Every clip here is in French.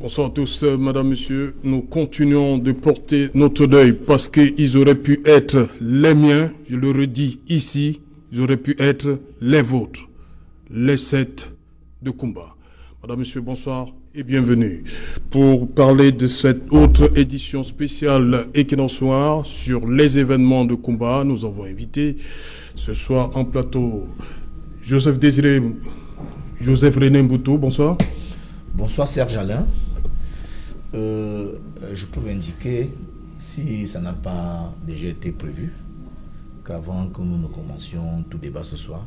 Bonsoir à tous, madame, monsieur. Nous continuons de porter notre deuil parce qu'ils auraient pu être les miens, je le redis ici, ils auraient pu être les vôtres, les 7 de Kumba. Madame, monsieur, bonsoir et bienvenue. Pour parler de cette autre édition spéciale Equinoxe Noir sur les événements de Kumba, nous avons invité ce soir en plateau Joseph René Mboutou, bonsoir. Bonsoir Serge Alain. Je trouve indiqué, si ça n'a pas déjà été prévu, qu'avant que nous ne commencions tout débat ce soir,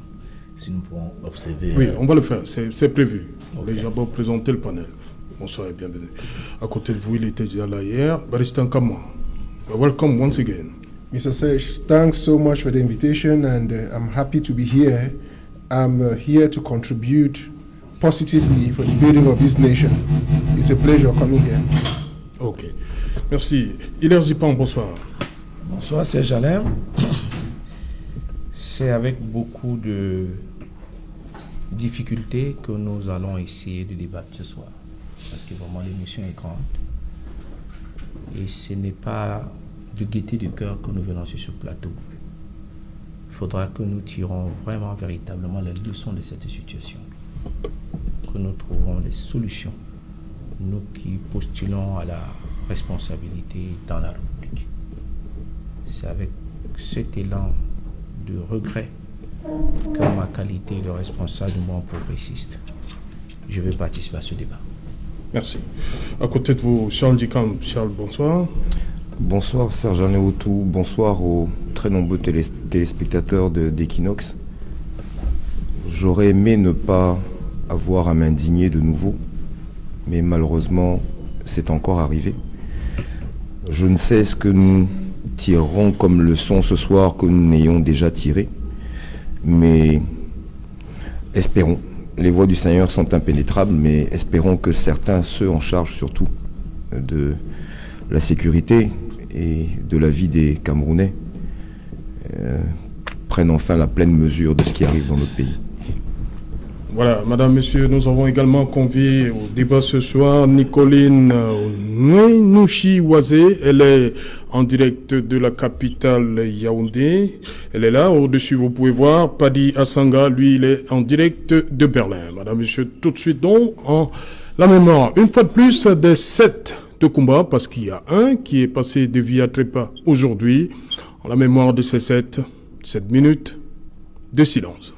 si nous pouvons observer... Oui, on va le faire, c'est prévu. Okay. On va déjà présenter le panel. Bonsoir et bienvenue. À côté de vous, il était déjà là hier. Baristan Kamwa. Welcome once again. Mr. Serge, thanks so much for the invitation, and I'm happy to be here. I'm here to contribute positively for the building of this nation. It's a pleasure coming here. Ok. Merci. Hilaire Zipan, bonsoir. Bonsoir, Serge Alain. C'est avec beaucoup de difficultés que nous allons essayer de débattre ce soir. Parce que vraiment l'émission est grande. Et ce n'est pas de gaieté du cœur que nous venons sur ce plateau. Il faudra que nous tirons vraiment, véritablement les leçons de cette situation. Que nous trouvons les solutions. Nous qui postulons à la responsabilité dans la République. C'est avec cet élan de regret que ma qualité de responsable du mouvement progressiste, je vais participer à ce débat. Merci. À côté de vous, Charles Dicam. Charles, bonsoir. Bonsoir Serge Anéoutou, bonsoir aux très nombreux téléspectateurs d'Equinoxe. J'aurais aimé ne pas avoir à m'indigner de nouveau, mais malheureusement, c'est encore arrivé. Je ne sais ce que nous tirerons comme leçon ce soir que nous n'ayons déjà tiré, mais espérons. Les voies du Seigneur sont impénétrables, mais espérons que certains, ceux en charge surtout de la sécurité et de la vie des Camerounais, prennent enfin la pleine mesure de ce qui arrive dans notre pays. Voilà, madame, monsieur, nous avons également convié au débat ce soir Nicoline Nwénouchi-Wazé. Elle est en direct de la capitale Yaoundé. Elle est là, au-dessus, vous pouvez voir. Padi Assanga, lui, il est en direct de Berlin. Madame, monsieur, tout de suite donc, en la mémoire, une fois de plus, des 7 de Kumba, parce qu'il y a un qui est passé de Via Trepa aujourd'hui, en la mémoire de ces 7 minutes de silence.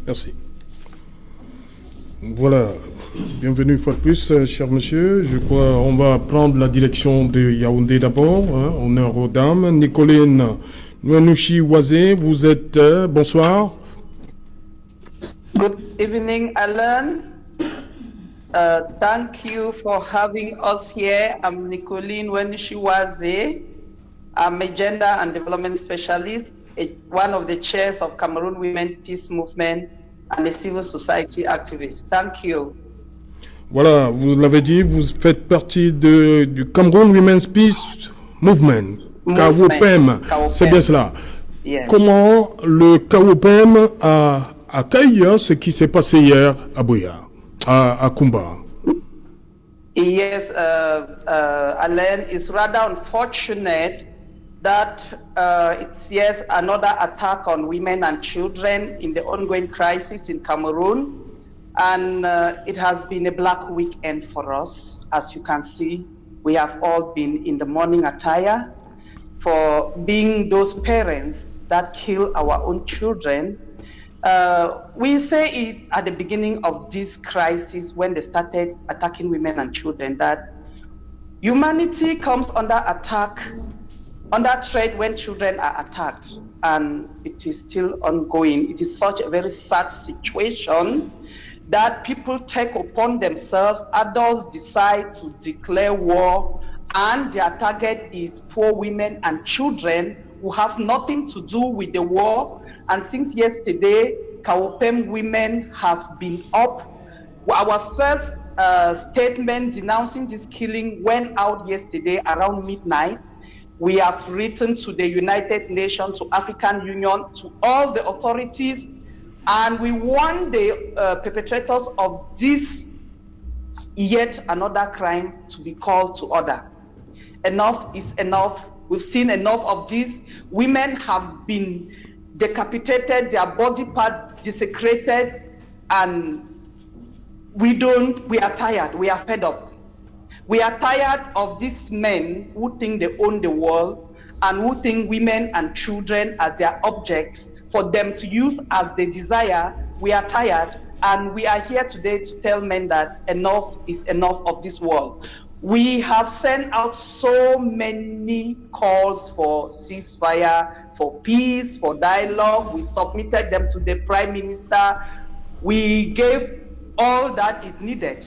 Merci. Voilà, bienvenue une fois de plus, cher monsieur. Je crois qu'on va prendre la direction de Yaoundé d'abord. Honneur aux dames. Nicoline Nwénouchi-Wazé, vous êtes... bonsoir. Good evening, Alan. Thank you for having us here. I'm Nicoline Nwénouchi-Wazé. I'm a gender and development specialist, one of the chairs of Cameroon Women Peace Movement and a civil society activist. Thank you. Voilà, vous l'avez dit, vous faites partie du Cameroon Women's Peace Movement, KWPM, c'est bien cela. Yes. Comment le KWPM accueille ce qui s'est passé hier à Boya, à Kumba? Yes, Alain, it's rather unfortunate that it's yes another attack on women and children in the ongoing crisis in Cameroon, and it has been a black weekend for us. As you can see, we have all been in the mourning attire for being those parents that kill our own children. We say it at the beginning of this crisis when they started attacking women and children that humanity comes under attack under threat when children are attacked, and it is still ongoing. It is such a very sad situation that people take upon themselves, adults decide to declare war, and their target is poor women and children who have nothing to do with the war. And since yesterday, Kawopem women have been up. Our first statement denouncing this killing went out yesterday around midnight. We have written to the United Nations, to African Union, to all the authorities, and we want the perpetrators of this yet another crime to be called to order. Enough is enough. We've seen enough of this. Women have been decapitated, their body parts desecrated, and we are tired, we are fed up. We are tired of these men who think they own the world and who think women and children as their objects for them to use as they desire. We are tired, and we are here today to tell men that enough is enough of this world. We have sent out so many calls for ceasefire, for peace, for dialogue. We submitted them to the Prime Minister. We gave all that it needed,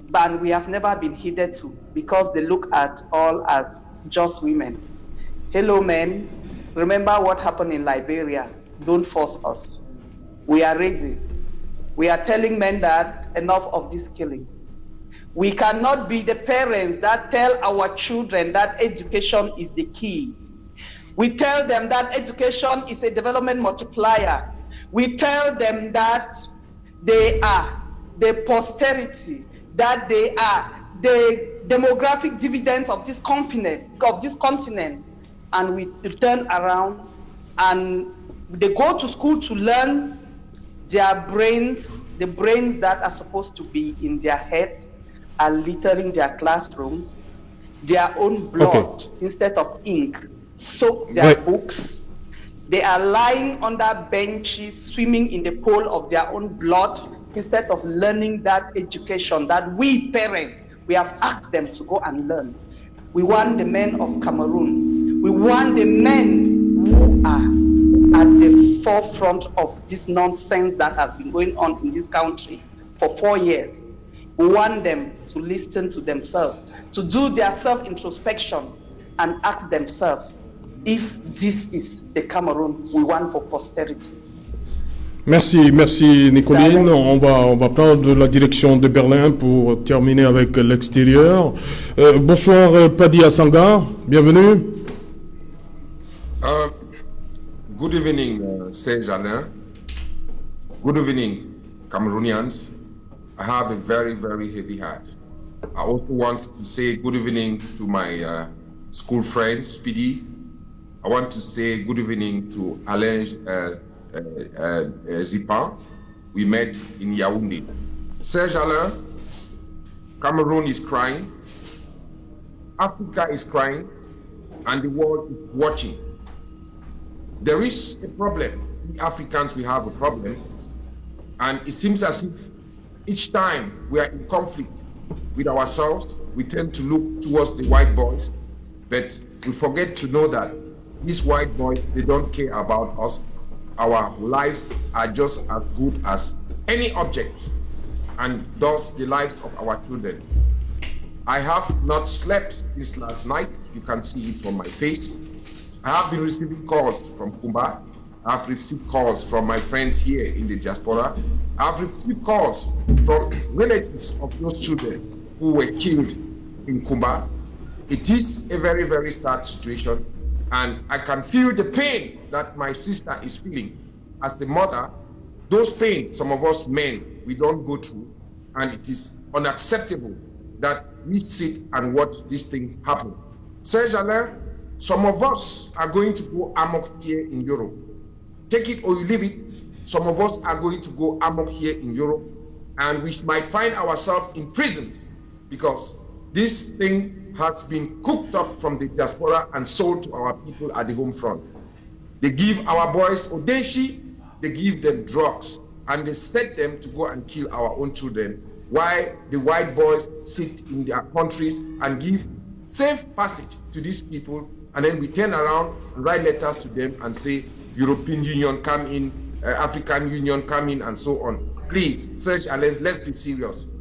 but we have never been heeded to, because they look at all as just women. Hello, men. Remember what happened in Liberia. Don't force us. We are ready. We are telling men that enough of this killing. We cannot be the parents that tell our children that education is the key. We tell them that education is a development multiplier. We tell them that they are the posterity, that they are the demographic dividends of this continent. And we turn around and they go to school to learn their brains, the brains that are supposed to be in their head, are littering their classrooms, their own blood instead of ink, soak their books. They are lying under benches, swimming in the pool of their own blood, instead of learning that education that we parents, we have asked them to go and learn. We want the men of Cameroon. We want the men who are at the forefront of this nonsense that has been going on in this country for 4 years. We want them to listen to themselves, to do their self-introspection and ask themselves if this is the Cameroon we want for posterity. Merci Nicoline. On va prendre la direction de Berlin pour terminer avec l'extérieur. Bonsoir Padi Asanga, bienvenue. Good evening, Serge Alain. Good evening, Cameroonians. I have a very, very heavy heart. I also want to say good evening to my school friend, Speedy. I want to say good evening to Alain Zipan. We met in Yaoundé. Serge Alain, Cameroon is crying, Africa is crying, and the world is watching. There is a problem. We Africans, we have a problem, and it seems as if each time we are in conflict with ourselves, we tend to look towards the white boys, but we forget to know that these white boys, they don't care about us. Our lives are just as good as any object, and thus the lives of our children. I have not slept since last night. You can see it from my face. I have been receiving calls from Kumba. I have received calls from my friends here in the diaspora. I have received calls from relatives of those children who were killed in Kumba. It is a very, very sad situation, and I can feel the pain that my sister is feeling. As a mother, those pains, some of us men, we don't go through, and it is unacceptable that we sit and watch this thing happen. Serge Alain, some of us are going to go amok here in Europe. Take it or you leave it, some of us are going to go amok here in Europe, and we might find ourselves in prisons because this thing has been cooked up from the diaspora and sold to our people at the home front. They give our boys odeshi, they give them drugs, and they set them to go and kill our own children, while the white boys sit in their countries and give safe passage to these people and then we turn around and write letters to them and say, European Union come in, African Union come in, and so on. Please, Serge Alain, let's be serious.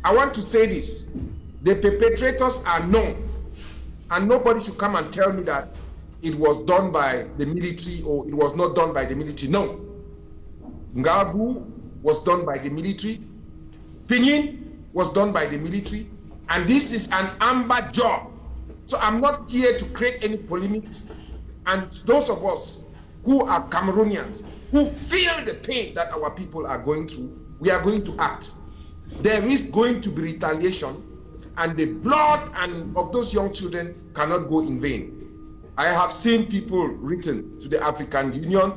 I want to say this. The perpetrators are known, and nobody should come and tell me that it was done by the military or it was not done by the military. No. Ngabu was done by the military. Pinyin was done by the military. And this is an amber job. So I'm not here to create any polemics. And those of us who are Cameroonians, who feel the pain that our people are going through, we are going to act. There is going to be retaliation, and the blood of those young children cannot go in vain. I have seen people written to the African Union,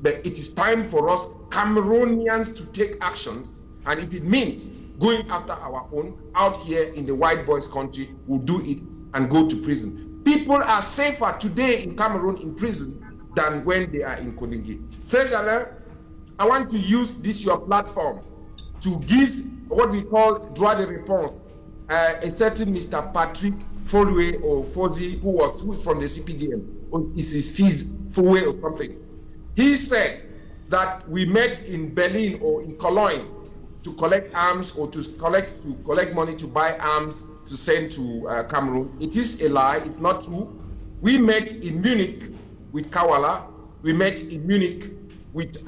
but it is time for us Cameroonians to take actions, and if it means going after our own out here in the white boys' country, we'll do it and go to prison. People are safer today in Cameroon in prison than when they are in Koningi. Serge Alain, I want to use this your platform to give what we call droit de réponse. A certain Mr. Patrick Folwe or Fozi, who is from the CPDM, or is it Fiz Folwe or something. He said that we met in Berlin or in Cologne to collect arms or to collect money to buy arms to send to Cameroon. It is a lie. It's not true. We met in Munich with Kawala. We met in Munich with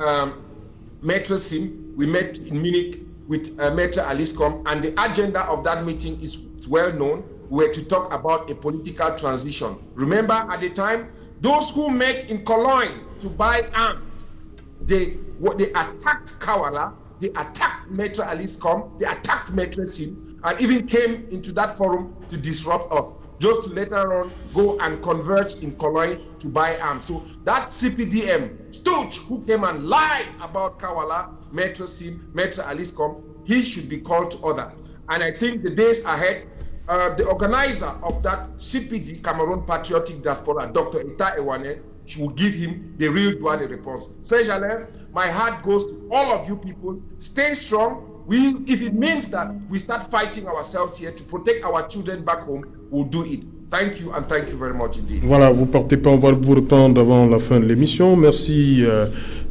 Maître Sim. We met in Munich with Maître Aliscom, and the agenda of that meeting is well known. We were to talk about a political transition. Remember, at the time, those who met in Cologne to buy arms, they attacked Kawala, they attacked Maître Aliscom, they attacked Maître Sim, and even came into that forum to disrupt us, just to later on go and converge in Cologne to buy arms. So that CPDM stooge who came and lied about Kawala, Maître Sim, Maître Aliscom, he should be called to order. And I think the days ahead, the organizer of that CPD, Cameroon Patriotic Diaspora, Dr. Ita Ewane, she will give him the real droit de réponse. Serge Alain, my heart goes to all of you people. Stay strong. If it means that we start fighting ourselves here to protect our children back home, we'll do it. Thank you, and thank you very much indeed. Voilà, vous partez pas, on va vous reprendre avant la fin de l'émission. Merci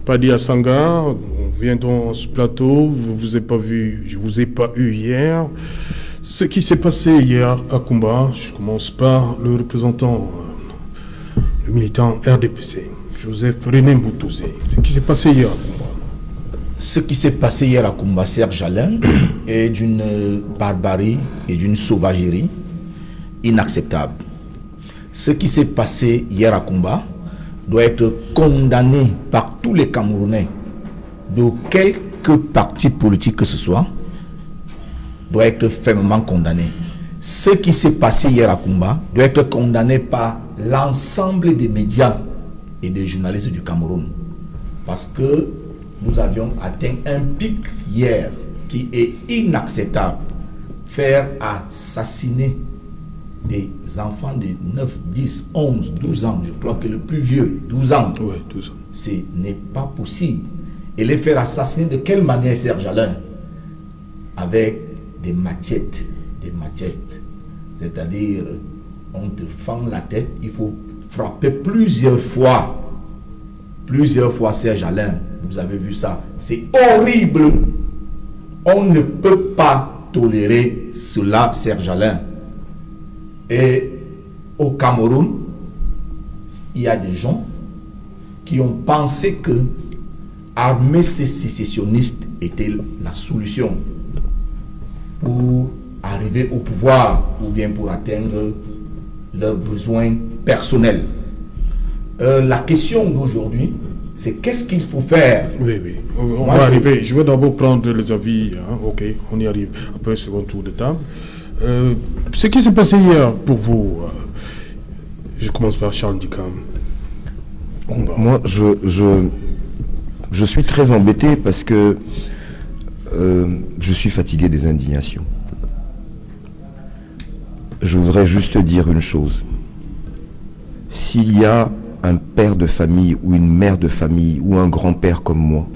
Padi Asanga. On vient dans ce plateau, je vous ai pas eu hier. Ce qui s'est passé hier à Kumba, je commence par le représentant, le militant RDPC, Joseph René Mboutouze. Ce qui s'est passé hier à Kumba. Ce qui s'est passé hier à Kumba, Serge Alain, est d'une barbarie et d'une sauvagerie inacceptable. Ce qui s'est passé hier à Kumba doit être condamné par tous les Camerounais, de quelque parti politique que ce soit, doit être fermement condamné. Ce qui s'est passé hier à Kumba doit être condamné par l'ensemble des médias et des journalistes du Cameroun. Parce que nous avions atteint un pic hier qui est inacceptable. Faire assassiner des enfants de 9, 10, 11, 12 ans, je crois que le plus vieux, 12 ans, ouais, 12 ans. Ce n'est pas possible. Et les faire assassiner de quelle manière, Serge Alain? Avec des machettes. C'est-à-dire, on te fend la tête, il faut frapper plusieurs fois, Serge Alain. Vous avez vu ça, c'est horrible. On ne peut pas tolérer cela, Serge Alain. Et au Cameroun, il y a des gens qui ont pensé que armer ces sécessionnistes était la solution pour arriver au pouvoir ou bien pour atteindre leurs besoins personnels. La question d'aujourd'hui, c'est qu'est-ce qu'il faut faire? Oui. On va arriver. Je vais d'abord prendre les avis. Hein. Ok, on y arrive après un second tour de table. Ce qui s'est passé hier pour vous, je commence par Charles Dikam. Moi, je suis très embêté parce que je suis fatigué des indignations. Je voudrais juste dire une chose. S'il y a un père de famille ou une mère de famille ou un grand-père comme moi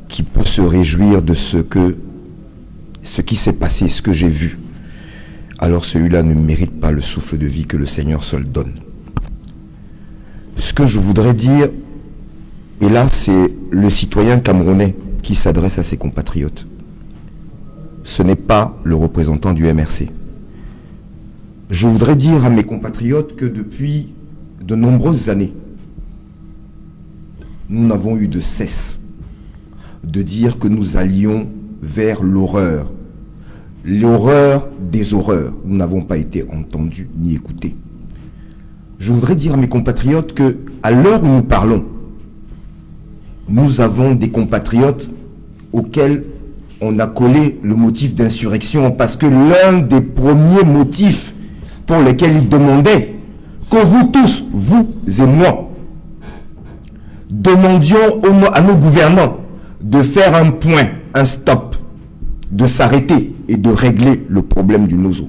qui peut se réjouir de ce qui s'est passé, ce que j'ai vu, alors celui-là ne mérite pas le souffle de vie que le Seigneur seul donne. que je voudrais dire, et là c'est le citoyen camerounais qui s'adresse à ses compatriotes, ce n'est pas le représentant du MRC. Je voudrais dire à mes compatriotes que depuis de nombreuses années, nous n'avons eu de cesse de dire que nous allions vers l'horreur. L'horreur des horreurs. Nous n'avons pas été entendus ni écoutés. Je voudrais dire à mes compatriotes que, à l'heure où nous parlons, nous avons des compatriotes auxquels on a collé le motif d'insurrection parce que l'un des premiers motifs pour lesquels ils demandaient que vous tous, vous et moi, demandions à nos gouvernants de faire un point, un stop, de s'arrêter et de régler le problème du Nozo.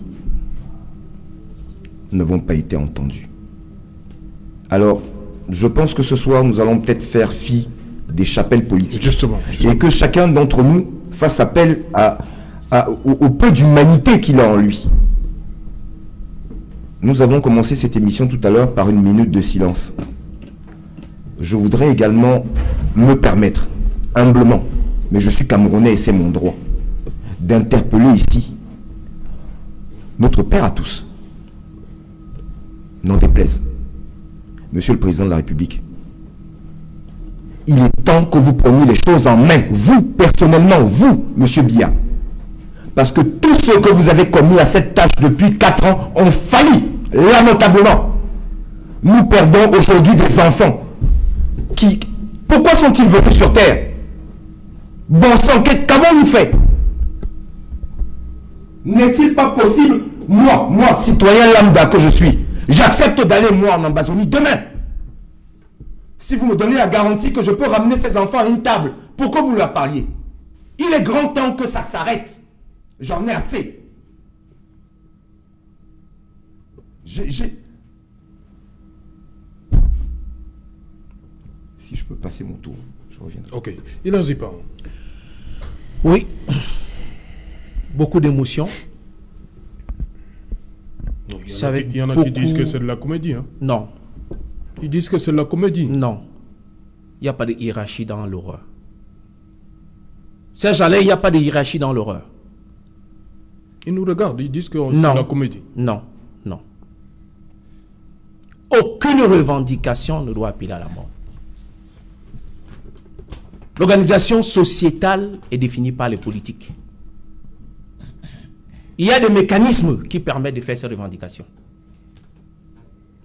Nous n'avons pas été entendus. Alors, je pense que ce soir, nous allons peut-être faire fi des chapelles politiques. Justement. Et que chacun d'entre nous fasse appel au peu d'humanité qu'il a en lui. Nous avons commencé cette émission tout à l'heure par une minute de silence. Je voudrais également me permettre, humblement, mais je suis Camerounais et c'est mon droit, d'interpeller ici notre père à tous. N'en déplaise, Monsieur le Président de la République. Il est temps que vous preniez les choses en main, vous, personnellement, vous, Monsieur Biya. Parce que tous ceux que vous avez commis à cette tâche depuis 4 ans ont failli, lamentablement. Nous perdons aujourd'hui des enfants qui... Pourquoi sont-ils venus sur Terre? Bon sang, qu'avons-nous fait? N'est-il pas possible, moi, citoyen lambda que je suis, j'accepte d'aller, moi, en Ambazonie demain. Si vous me donnez la garantie que je peux ramener ces enfants à une table pour que vous leur parliez. Il est grand temps que ça s'arrête. J'en ai assez. Si je peux passer mon tour, je reviendrai. Ok. Il n'en dit pas. Oui. Beaucoup d'émotions. Il y en a qui disent que c'est de la comédie. Hein. Non. Ils disent que c'est de la comédie. Non. Il n'y a pas de hiérarchie dans l'horreur. Serge Alain, il n'y a pas de hiérarchie dans l'horreur. Ils nous regardent, ils disent que c'est de la comédie. Non, non. Aucune revendication ne doit appeler à la mort. L'organisation sociétale est définie par les politiques. Il y a des mécanismes qui permettent de faire ces revendications.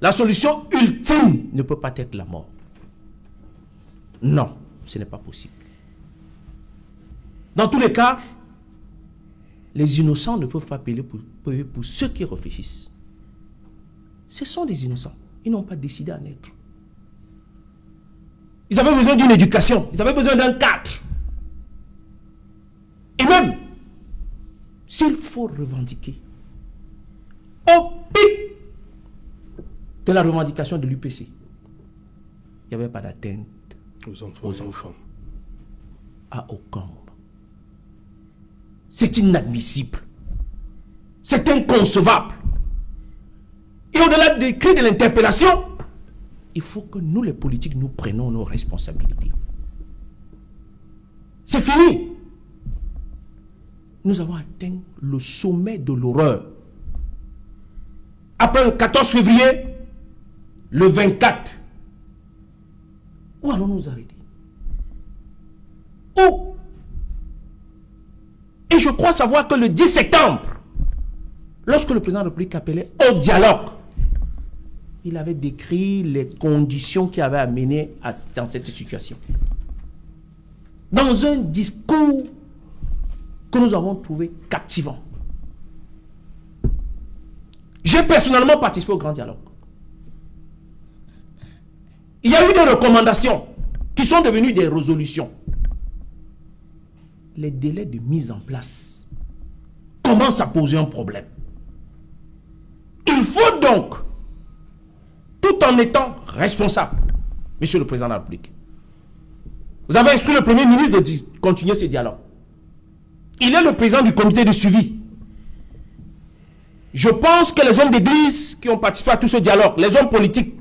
La solution ultime ne peut pas être la mort. Non, ce n'est pas possible. Dans tous les cas, les innocents ne peuvent pas payer pour ceux qui réfléchissent. Ce sont des innocents. Ils n'ont pas décidé à naître. Ils avaient besoin d'une éducation. Ils avaient besoin d'un cadre. Et même, s'il faut revendiquer, au pic de la revendication de l'UPC, il n'y avait pas d'atteinte aux enfants. À aucun moment. C'est inadmissible. C'est inconcevable. Et au-delà des cris de l'interpellation, il faut que nous, les politiques, nous prenions nos responsabilités. C'est fini. Nous avons atteint le sommet de l'horreur. Après le 14 février, le 24, où allons-nous nous arrêter? Où? Et je crois savoir que le 10 septembre, lorsque le président de la République appelait au dialogue, il avait décrit les conditions qui avaient amené dans cette situation. Dans un discours que nous avons trouvé captivant. J'ai personnellement participé au grand dialogue. Il y a eu des recommandations qui sont devenues des résolutions. Les délais de mise en place commencent à poser un problème. Il faut donc, tout en étant responsable, Monsieur le Président de la République, vous avez instruit le Premier ministre de continuer ce dialogue. Il est le président du comité de suivi. Je pense que les hommes d'église qui ont participé à tout ce dialogue, les hommes politiques,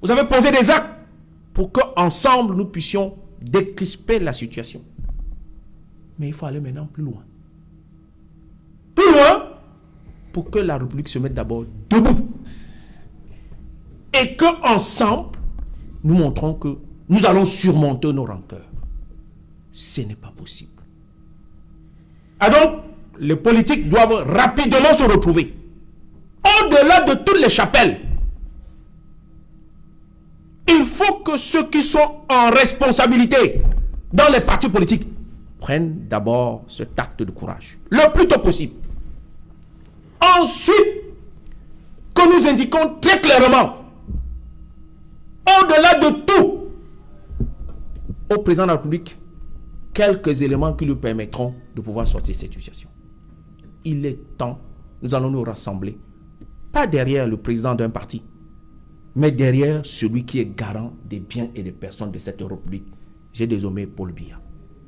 Vous avez posé des actes pour qu'ensemble nous puissions décrisper la situation. Mais il faut aller maintenant plus loin. Plus loin pour que la République se mette d'abord debout. Et qu'ensemble, nous montrons que nous allons surmonter nos rancœurs. Ce n'est pas possible. Ah donc, les politiques doivent rapidement se retrouver. Au-delà de toutes les chapelles, il faut que ceux qui sont en responsabilité dans les partis politiques prennent d'abord cet acte de courage, le plus tôt possible. Ensuite, que nous indiquons très clairement, au-delà de tout, au président de la République, quelques éléments qui lui permettront de pouvoir sortir de cette situation. Il est temps, nous allons nous rassembler, pas derrière le président d'un parti, mais derrière celui qui est garant des biens et des personnes de cette République. J'ai dénommé Paul Biya.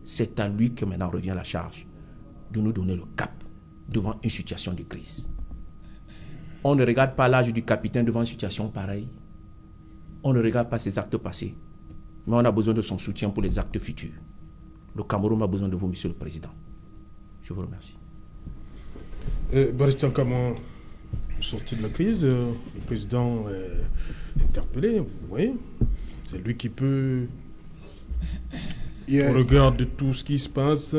C'est à lui que maintenant revient la charge de nous donner le cap devant une situation de crise. On ne regarde pas l'âge du capitaine devant une situation pareille. On ne regarde pas ses actes passés. Mais on a besoin de son soutien pour les actes futurs. Le Cameroun a besoin de vous, Monsieur le Président. Je vous remercie. Barrister, comment sortir de la crise? Le président est interpellé, vous voyez. C'est lui qui peut... On regarde tout ce qui se passe.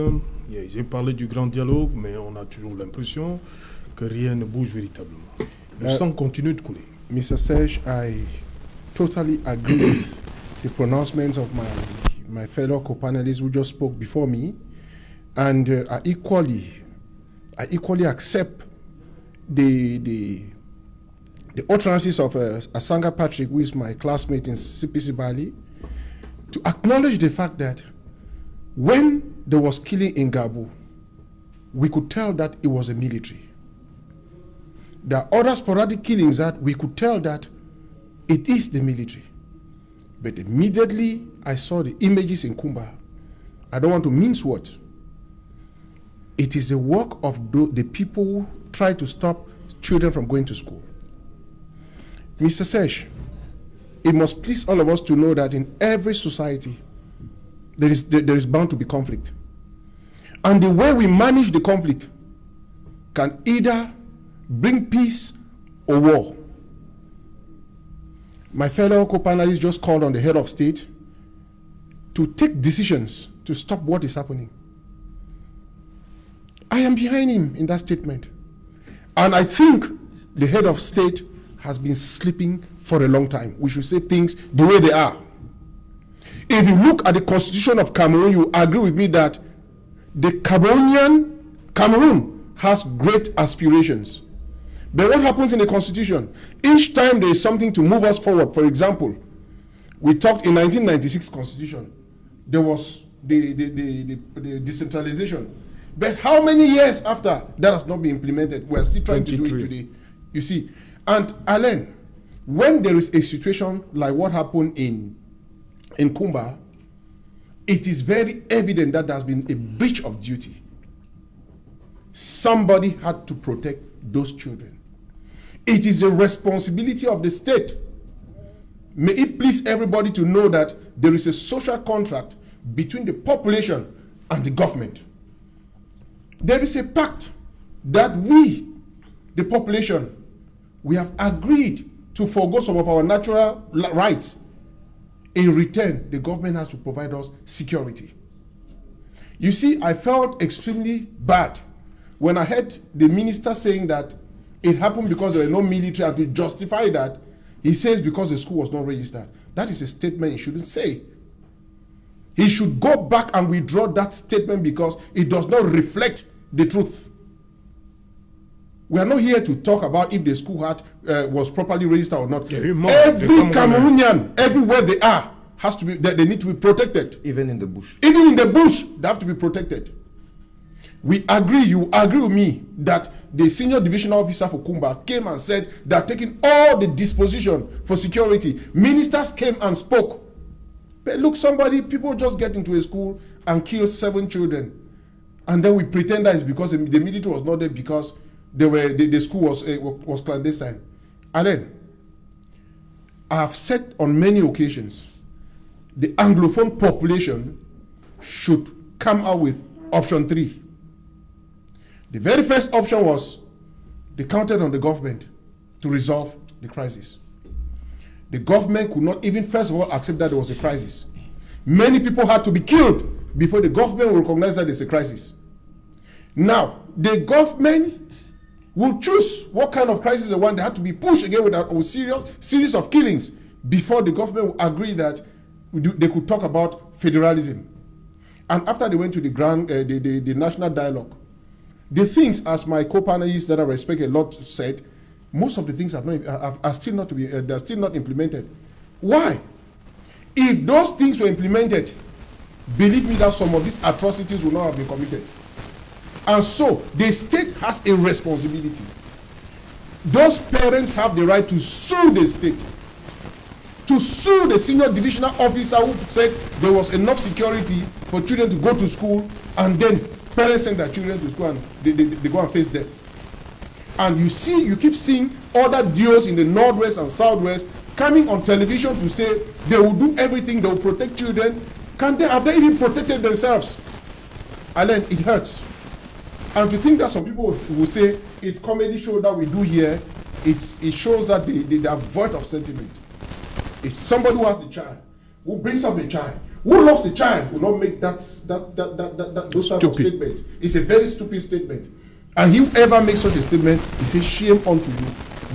J'ai parlé du grand dialogue, mais on a toujours l'impression que rien ne bouge véritablement. Le sang continue de couler. Mr. Serge, I totally agree with the pronouncements of my fellow co-panelists who just spoke before me, and I equally accept the utterances of Asanga Patrick, who is my classmate in CPC Bali, to acknowledge the fact that when there was killing in Gabu, we could tell that it was a military. There are other sporadic killings that we could tell that it is the military. But immediately I saw the images in Kumba. I don't want to mince words. It is the work of the people who try to stop children from going to school. Mr. Serge, it must please all of us to know that in every society, there is bound to be conflict. And the way we manage the conflict can either bring peace or war. My fellow co-panelists just called on the head of state to take decisions to stop what is happening. I am behind him in that statement. And I think the head of state has been sleeping for a long time. We should say things the way they are. If you look at the constitution of Cameroon, you agree with me that the Cameroon has great aspirations. But what happens in the constitution? Each time there is something to move us forward. For example, we talked in 1996 constitution. There was the decentralization. But how many years after that has not been implemented? We are still trying to do it today. You see. And Alain, when there is a situation like what happened in Kumba, it is very evident that there has been a breach of duty. Somebody had to protect those children. It is a responsibility of the state. May it please everybody to know that there is a social contract between the population and the government. There is a pact that we, the population, we have agreed to forgo some of our natural rights. In return, the government has to provide us security. You see, I felt extremely bad when I heard the minister saying that it happened because there were no military, and to justify that, he says because the school was not registered. That is a statement he shouldn't say. He should go back and withdraw that statement because it does not reflect the truth. We are not here to talk about if the school was properly registered or not. Every Cameroonian, everywhere they are, has to be. They need to be protected. Even in the bush. Even in the bush, they have to be protected. We agree. You agree with me that the senior divisional officer for Kumba came and said they are taking all the disposition for security. Ministers came and spoke. But look, people just get into a school and kill 7 children, and then we pretend that it's because the military was not there because the school was clandestine. And then I have said on many occasions, the Anglophone population should come out with option 3. The very first option was they counted on the government to resolve the crisis. The government could not even first of all accept that there was a crisis. Many people had to be killed before the government will recognize that there's a crisis. Now, the government will choose what kind of crisis they want. They have to be pushed again with a series of killings before the government will agree that they could talk about federalism. And after they went to the national dialogue, the things, as my co-panelists that I respect a lot said, most of the things are still not they're still not implemented. Why? If those things were implemented, believe me that some of these atrocities would not have been committed. And so the state has a responsibility. Those parents have the right to sue the state, to sue the senior divisional officer who said there was enough security for children to go to school, and then parents send their children to school and they go and face death. And you keep seeing other duos in the Northwest and Southwest coming on television to say they will do everything, they will protect children. Have they even protected themselves? And then it hurts. And to think that some people will say it's comedy show that we do here, it shows that they are void of sentiment. If somebody who has a child, who brings up a child, who loves a child, will not make those types of statements. It's a very stupid statement. And whoever makes such a statement, he says, shame unto you.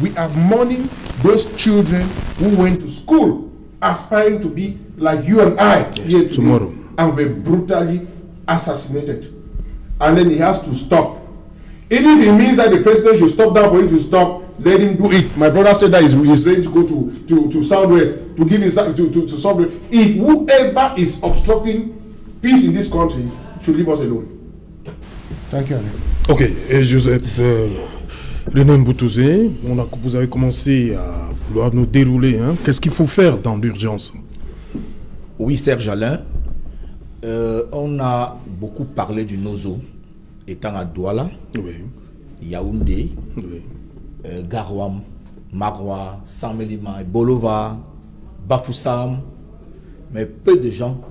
We are mourning those children who went to school aspiring to be like you and I here today, tomorrow, and were brutally assassinated. And then he has to stop. Even if it means that the president should stop down for him to stop, let him do it. My brother said that he's ready to go to Southwest to give his to Southwest. If whoever is obstructing peace in this country should leave us alone. Thank you, Alain. Ok, et Joseph René Mboutouzé, vous avez commencé à vouloir nous dérouler. Hein. Qu'est-ce qu'il faut faire dans l'urgence? Oui, Serge Alain. On a beaucoup parlé du Nozo étant à Douala, oui. Yaoundé, oui. Garouam, Maroua, Samelima, Bolova, Bafoussam, mais peu de gens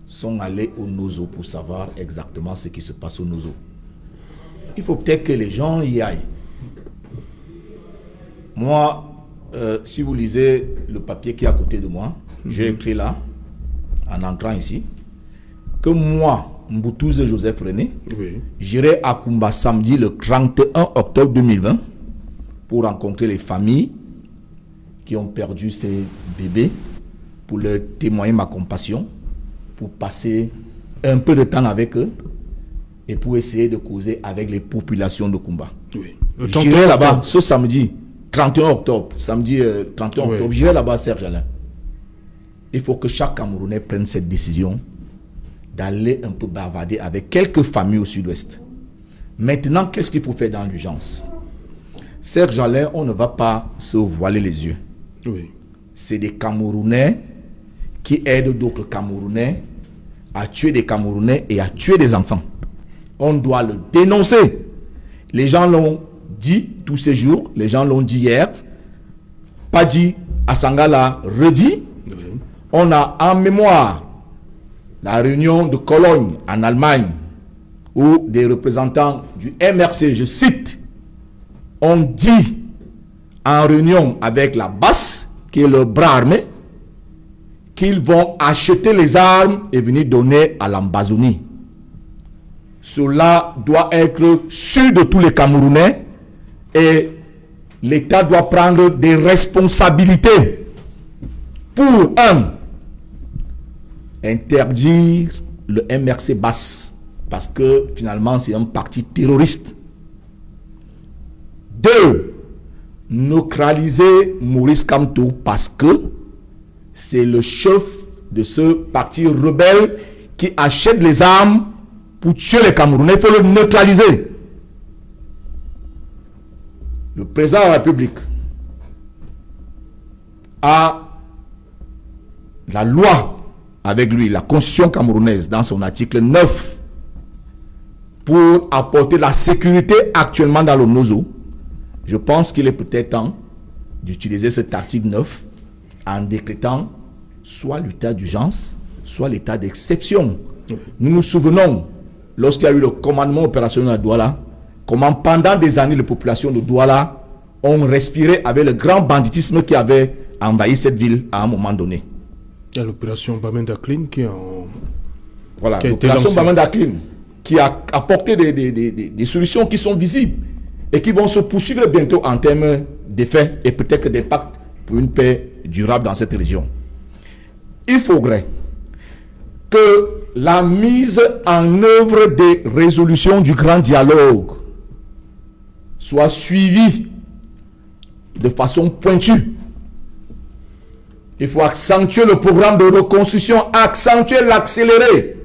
sont allés au Nozo pour savoir exactement ce qui se passe au Nozo. Il faut peut-être que les gens y aillent. Moi, si vous lisez le papier qui est à côté de moi, j'ai écrit là, en entrant ici, que moi, Mboutouzé Joseph René, oui. J'irai à Kumba samedi le 31 octobre 2020 pour rencontrer les familles qui ont perdu ces bébés, pour leur témoigner ma compassion, pour passer un peu de temps avec eux et pour essayer de causer avec les populations de Kumba. Oui. J'irai là-bas ce samedi 31 octobre, octobre, j'irai là-bas, Serge Alain. Il faut que chaque Camerounais prenne cette décision d'aller un peu bavarder avec quelques familles au sud-ouest. Maintenant, qu'est-ce qu'il faut faire dans l'urgence? Serge Alain, on ne va pas se voiler les yeux. Oui. C'est des Camerounais qui aident d'autres Camerounais à tuer des Camerounais et à tuer des enfants. On doit le dénoncer. Les gens l'ont dit tous ces jours, les gens l'ont dit hier, pas dit, Asanga l'a redit. Oui. On a en mémoire la réunion de Cologne en Allemagne où des représentants du MRC, je cite, ont dit en réunion avec la BAS, qui est le bras armé, qu'ils vont acheter les armes et venir donner à l'Ambazonie. Cela doit être sûr de tous les Camerounais et l'État doit prendre des responsabilités pour interdire le MRC BAS parce que finalement c'est un parti terroriste. 2. Neutraliser Maurice Kamto parce que c'est le chef de ce parti rebelle qui achète les armes pour tuer les Camerounais. Il faut le neutraliser. Le président de la République a la loi avec lui, la constitution camerounaise, dans son article 9, pour apporter la sécurité actuellement dans le Nozo. Je pense qu'il est peut-être temps d'utiliser cet article 9 en décrétant soit l'état d'urgence, soit l'état d'exception. Nous nous souvenons, lorsqu'il y a eu le commandement opérationnel à Douala, comment pendant des années les populations de Douala ont respiré avec le grand banditisme qui avait envahi cette ville à un moment donné. Il y a l'opération Bamenda Clean qui est en... Voilà, l'opération Bamenda Clean qui a apporté des solutions qui sont visibles et qui vont se poursuivre bientôt en termes d'effets et peut-être d'impact pour une paix durable dans cette région. Il faudrait que la mise en œuvre des résolutions du grand dialogue soit suivie de façon pointue. Il faut accentuer le programme de reconstruction, accentuer, l'accélérer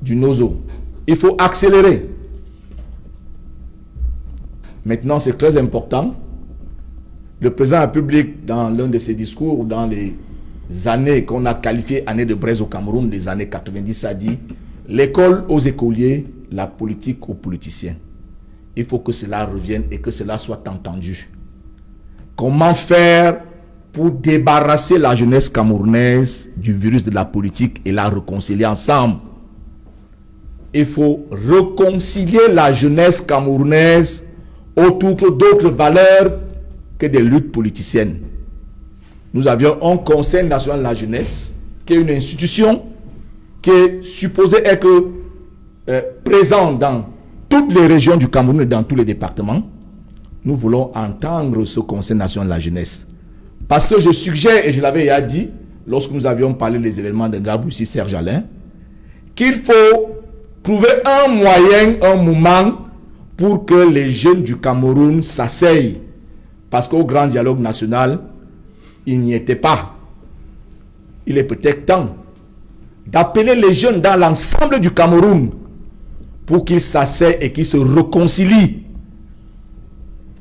du NOZO. Il faut accélérer. Maintenant, c'est très important. Le président de la République, dans l'un de ses discours, dans les années qu'on a qualifiées années de braise au Cameroun, des années 90, a dit l'école aux écoliers, la politique aux politiciens. Il faut que cela revienne et que cela soit entendu. Comment faire pour débarrasser la jeunesse camerounaise du virus de la politique et la réconcilier ensemble? Il faut réconcilier la jeunesse camerounaise autour d'autres valeurs que des luttes politiciennes. Nous avions un Conseil national de la jeunesse, qui est une institution qui est supposée être présente dans toutes les régions du Cameroun et dans tous les départements. Nous voulons entendre ce Conseil national de la jeunesse. Parce que je suggère, et je l'avais déjà dit, lorsque nous avions parlé des événements de Gabou ici, Serge Alain, qu'il faut trouver un moyen, un moment, pour que les jeunes du Cameroun s'asseyent. Parce qu'au grand dialogue national, il n'y était pas. Il est peut-être temps d'appeler les jeunes dans l'ensemble du Cameroun pour qu'ils s'asseyent et qu'ils se réconcilient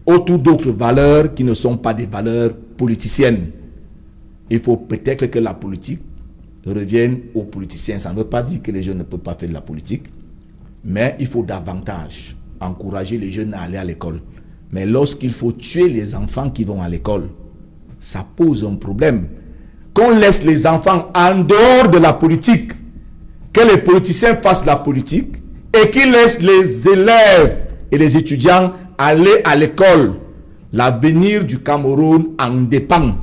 autour d'autres valeurs qui ne sont pas des valeurs politiciennes. Il faut peut-être que la politique revienne aux politiciens. Ça ne veut pas dire que les jeunes ne peuvent pas faire de la politique, mais il faut davantage encourager les jeunes à aller à l'école. Mais lorsqu'il faut tuer les enfants qui vont à l'école, ça pose un problème. Qu'on laisse les enfants en dehors de la politique, que les politiciens fassent la politique et qu'ils laissent les élèves et les étudiants aller à l'école. L'avenir du Cameroun en dépend.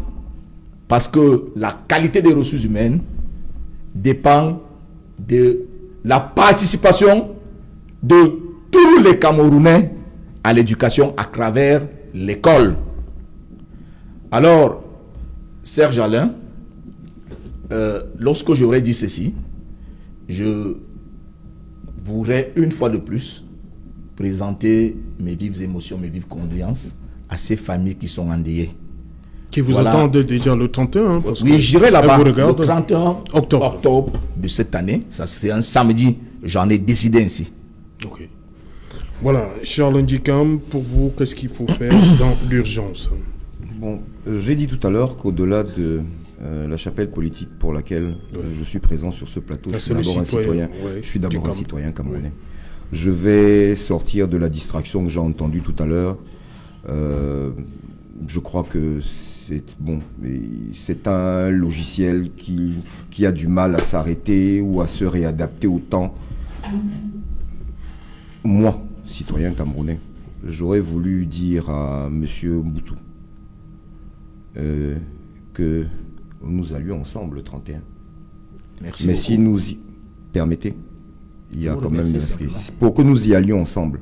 Parce que la qualité des ressources humaines dépend de la participation de tous les Camerounais à l'éducation à travers l'école. Alors, Serge Alain, lorsque j'aurais dit ceci, je voudrais une fois de plus présenter mes vives émotions, mes vives condoléances à ces familles qui sont endeuillées. Qui vous attendent déjà le 31 parce oui, j'irai là-bas le 31 octobre de cette année. Ça, c'est un samedi, j'en ai décidé ainsi. Ok. Voilà, Charles Ndjikam, pour vous, qu'est-ce qu'il faut faire dans l'urgence? Bon, j'ai dit tout à l'heure qu'au-delà de la chapelle politique pour laquelle je suis présent sur ce plateau, je suis d'abord un citoyen. Je suis d'abord un citoyen camerounais. Je vais sortir de la distraction que j'ai entendue tout à l'heure. Je crois que c'est un logiciel qui a du mal à s'arrêter ou à se réadapter au temps. Moi, citoyen camerounais, j'aurais voulu dire à M. Mboutou que nous allions ensemble le 31. Merci Mais beaucoup. si nous y permettez, il y a quand même une inscription. Pour que nous y allions ensemble,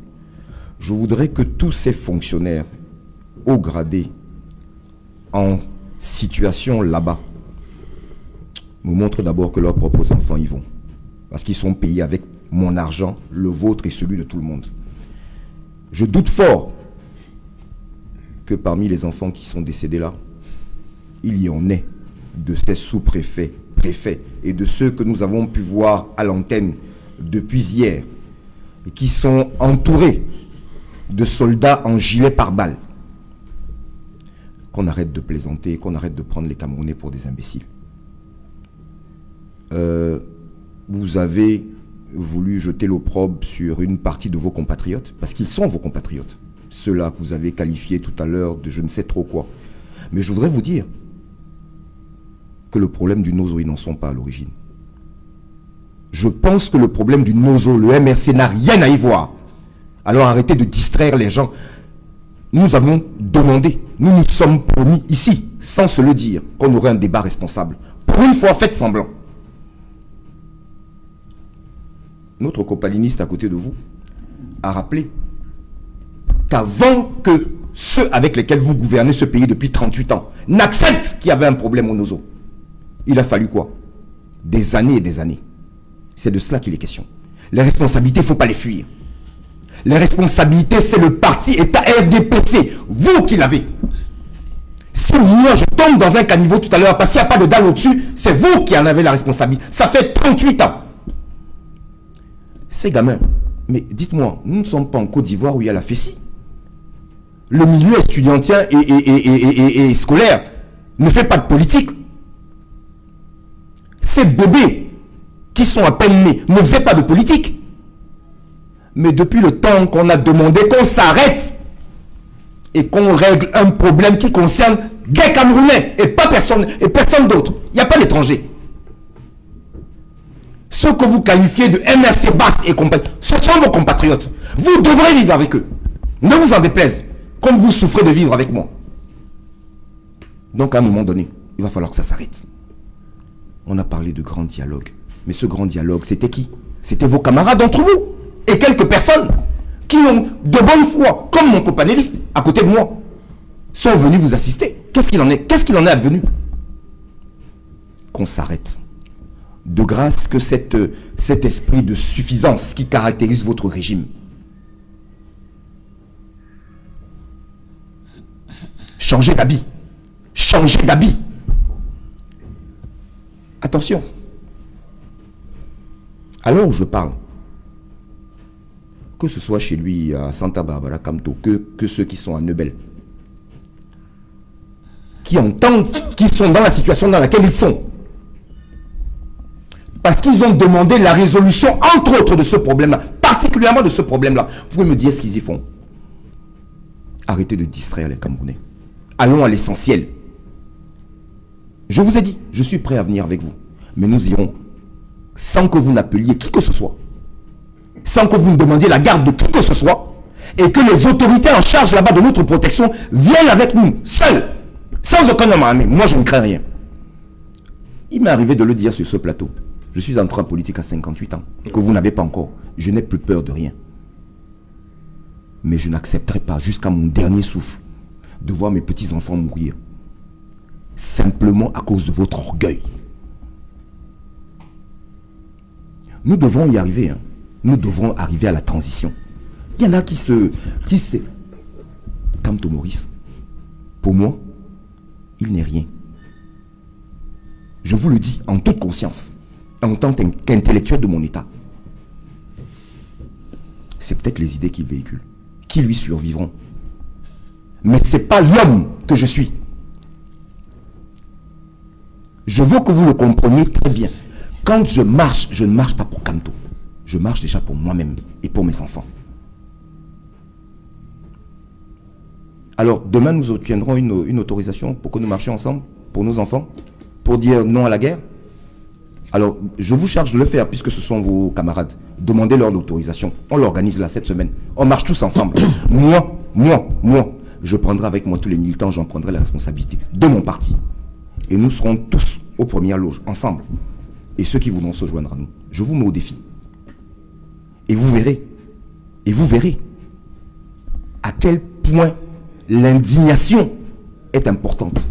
je voudrais que tous ces fonctionnaires haut gradés en situation là-bas me montrent d'abord que leurs propres enfants y vont. Parce qu'ils sont payés avec mon argent, le vôtre et celui de tout le monde. Je doute fort que parmi les enfants qui sont décédés là, il y en ait de ces sous-préfets, préfets et de ceux que nous avons pu voir à l'antenne depuis hier et qui sont entourés de soldats en gilet pare-balles. Qu'on arrête de plaisanter, qu'on arrête de prendre les Camerounais pour des imbéciles. Vous avez voulu jeter l'opprobre sur une partie de vos compatriotes, parce qu'ils sont vos compatriotes, ceux-là que vous avez qualifiés tout à l'heure de je ne sais trop quoi. Mais je voudrais vous dire que le problème du Nozo, ils n'en sont pas à l'origine. Je pense que le problème du Nozo, le MRC n'a rien à y voir. Alors arrêtez de distraire les gens. Nous avons demandé, nous nous sommes promis ici, sans se le dire, qu'on aurait un débat responsable. Pour une fois, faites semblant. Notre compagnoniste à côté de vous a rappelé qu'avant que ceux avec lesquels vous gouvernez ce pays depuis 38 ans n'acceptent qu'il y avait un problème au Nozo, il a fallu quoi? Des années et des années. C'est de cela qu'il est question. Les responsabilités, il ne faut pas les fuir. Les responsabilités, c'est le parti État RDPC, vous qui l'avez. Si moi je tombe dans un caniveau tout à l'heure parce qu'il n'y a pas de dalle au-dessus, c'est vous qui en avez la responsabilité. Ça fait 38 ans. Ces gamins, mais dites-moi, nous ne sommes pas en Côte d'Ivoire où il y a la FESI. Le milieu estudiantien et scolaire ne fait pas de politique. Ces bébés qui sont à peine nés ne faisaient pas de politique. Mais depuis le temps qu'on a demandé qu'on s'arrête et qu'on règle un problème qui concerne des Camerounais et pas personne d'autre. Il n'y a pas d'étrangers. Ceux que vous qualifiez de MRC basse et compagnie, ce sont vos compatriotes. Vous devrez vivre avec eux. Ne vous en déplaise, comme vous souffrez de vivre avec moi. Donc à un moment donné, il va falloir que ça s'arrête. On a parlé de grand dialogue. Mais ce grand dialogue, c'était qui? C'était vos camarades d'entre vous. Et quelques personnes qui ont de bonne foi, comme mon copanéliste à côté de moi, sont venus vous assister. Qu'est-ce qu'il en est? Qu'est-ce qu'il en est advenu? Qu'on s'arrête. De grâce que cet esprit de suffisance qui caractérise votre régime. Changez d'habit. Changez d'habit. Attention. Alors où je parle, que ce soit chez lui à Santa Barbara Camto, que ceux qui sont à Neubel, qui entendent qu'ils sont dans la situation dans laquelle ils sont, parce qu'ils ont demandé la résolution, entre autres, de ce problème-là, particulièrement de ce problème-là. Vous pouvez me dire ce qu'ils y font? Arrêtez de distraire les Camerounais. Allons à l'essentiel. Je vous ai dit, je suis prêt à venir avec vous, mais nous irons sans que vous n'appeliez qui que ce soit, sans que vous ne demandiez la garde de qui que ce soit, et que les autorités en charge là-bas de notre protection viennent avec nous, seuls, sans aucun homme armé. Moi, je ne crains rien. Il m'est arrivé de le dire sur ce plateau. Je suis entré en politique à 58 ans, que vous n'avez pas encore. Je n'ai plus peur de rien. Mais je n'accepterai pas, jusqu'à mon dernier souffle, de voir mes petits-enfants mourir, simplement à cause de votre orgueil. Nous devons y arriver. Hein. Nous devrons arriver à la transition. Il y en a qui se... Camto Maurice, pour moi, il n'est rien. Je vous le dis en toute conscience, en tant qu'intellectuel de mon état. C'est peut-être les idées qu'il véhicule, qui lui survivront. Mais ce n'est pas l'homme que je suis. Je veux que vous le compreniez très bien. Quand je marche, je ne marche pas pour Camto. Je marche déjà pour moi-même et pour mes enfants. Alors, demain, nous obtiendrons une autorisation pour que nous marchions ensemble, pour nos enfants, pour dire non à la guerre. Alors, je vous charge de le faire, puisque ce sont vos camarades. Demandez-leur l'autorisation. On l'organise là, cette semaine. On marche tous ensemble. Moi, je prendrai avec moi tous les militants, j'en prendrai la responsabilité de mon parti. Et nous serons tous aux premières loges, ensemble. Et ceux qui voudront se joindre à nous. Je vous mets au défi. Et vous verrez à quel point l'indignation est importante.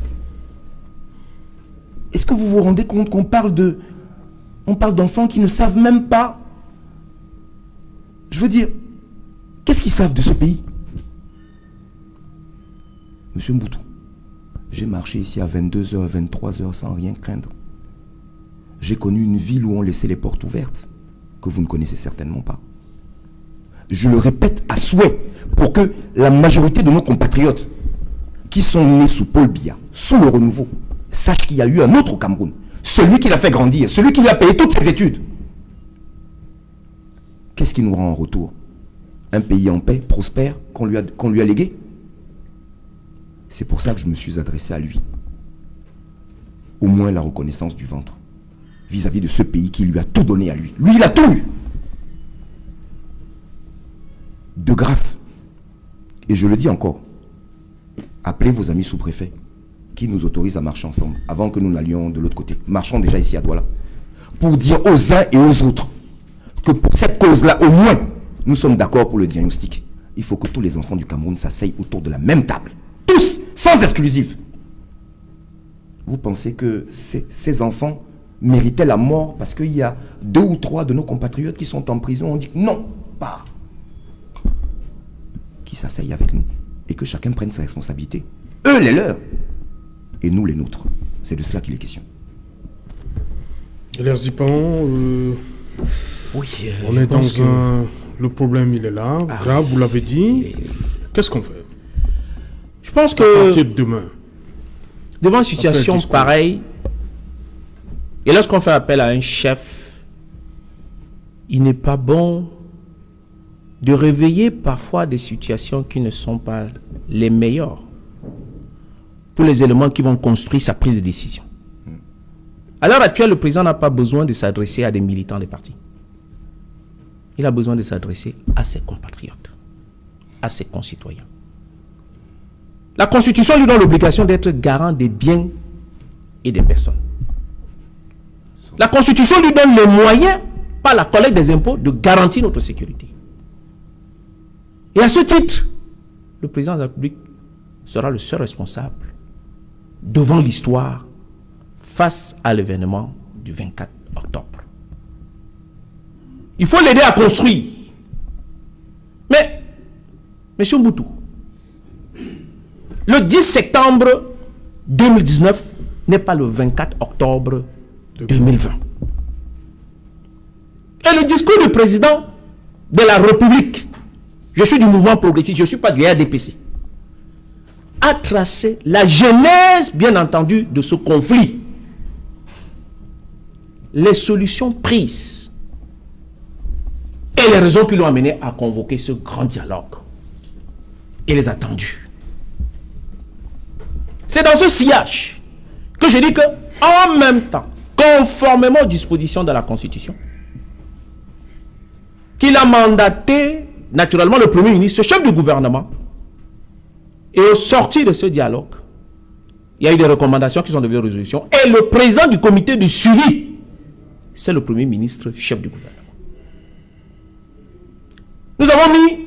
Est-ce que vous vous rendez compte qu'on parle d'enfants qui ne savent même pas? Je veux dire, qu'est-ce qu'ils savent de ce pays? Monsieur Mboutou, j'ai marché ici à 22h, 23h sans rien craindre. J'ai connu une ville où on laissait les portes ouvertes, que vous ne connaissez certainement pas. Je le répète à souhait, pour que la majorité de nos compatriotes qui sont nés sous Paul Biya, sous le renouveau, sachent qu'il y a eu un autre Cameroun, celui qui l'a fait grandir, celui qui lui a payé toutes ses études. Qu'est-ce qu'il nous rend en retour? Un pays en paix, prospère, qu'on lui a légué? C'est pour ça que je me suis adressé à lui. au moins la reconnaissance du ventre vis-à-vis de ce pays qui lui a tout donné à lui. Lui, il a tout eu. De grâce. Et je le dis encore, appelez vos amis sous-préfets qui nous autorisent à marcher ensemble avant que nous n'allions de l'autre côté. Marchons déjà ici à Douala. Pour dire aux uns et aux autres que pour cette cause-là, au moins, nous sommes d'accord pour le diagnostic. Il faut que tous les enfants du Cameroun s'asseyent autour de la même table. Tous, sans exclusive. Vous pensez que ces enfants méritaient la mort parce qu'il y a 2 ou 3 de nos compatriotes qui sont en prison? On dit non, pas. Qui s'asseyent avec nous et que chacun prenne ses responsabilités. Eux les leurs et nous les nôtres. C'est de cela qu'il est question. Elias Dipan, Oui, on est dans un... Le problème, il est là, grave, vous l'avez dit. Qu'est-ce qu'on fait? Je pense À partir que de demain. devant une situation discours. pareille, et lorsqu'on fait appel à un chef, il n'est pas bon de réveiller parfois des situations qui ne sont pas les meilleures pour les éléments qui vont construire sa prise de décision. À l'heure actuelle, le président n'a pas besoin de s'adresser à des militants des partis. Il a besoin de s'adresser à ses compatriotes, à ses concitoyens. La Constitution lui donne l'obligation d'être garant des biens et des personnes. La Constitution lui donne les moyens, par la collecte des impôts, de garantir notre sécurité. Et à ce titre, le président de la République sera le seul responsable devant l'histoire face à l'événement du 24 octobre. Il faut l'aider à construire. Mais, M. Mboutou, le 10 septembre 2019 n'est pas le 24 octobre 2020. Et le discours du président de la République, je suis du mouvement progressiste, je ne suis pas du RDPC, a tracé la genèse, bien entendu, de ce conflit. Les solutions prises et les raisons qui l'ont amené à convoquer ce grand dialogue et les attendus. C'est dans ce sillage que je dis que, en même temps, conformément aux dispositions de la Constitution, qu'il a mandaté naturellement le Premier ministre, chef du gouvernement, et au sortir de ce dialogue, il y a eu des recommandations qui sont devenues résolutions, et le président du comité de suivi, c'est le Premier ministre, chef du gouvernement. Nous avons mis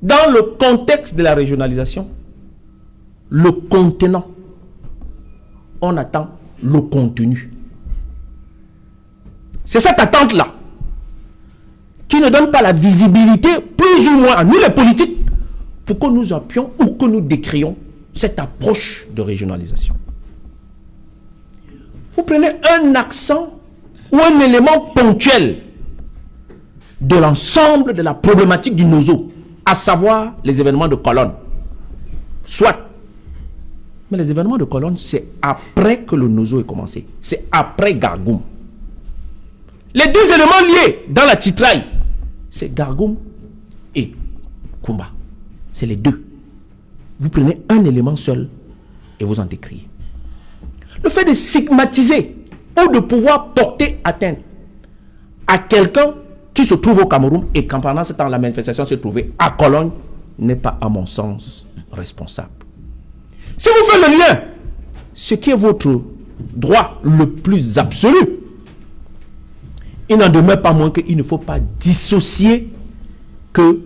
dans le contexte de la régionalisation le contenant. On attend le contenu. C'est cette attente-là qui ne donne pas la visibilité, plus ou moins à nous les politiques, pour que nous appuyions ou que nous décrions cette approche de régionalisation. Vous prenez un accent ou un élément ponctuel de l'ensemble de la problématique du Nozo, à savoir les événements de colonne. Soit. Mais les événements de colonne, c'est après que le Nozo est commencé. C'est après Gargoum. Les deux éléments liés dans la titraille, c'est Gargoum et Kumba. C'est les deux. Vous prenez un élément seul et vous en décrivez. Le fait de stigmatiser ou de pouvoir porter atteinte à quelqu'un qui se trouve au Cameroun et quand pendant ce temps la manifestation se trouvait à Cologne n'est pas, à mon sens, responsable. Si vous faites le lien, ce qui est votre droit le plus absolu, il n'en demeure pas moins qu'il ne faut pas dissocier que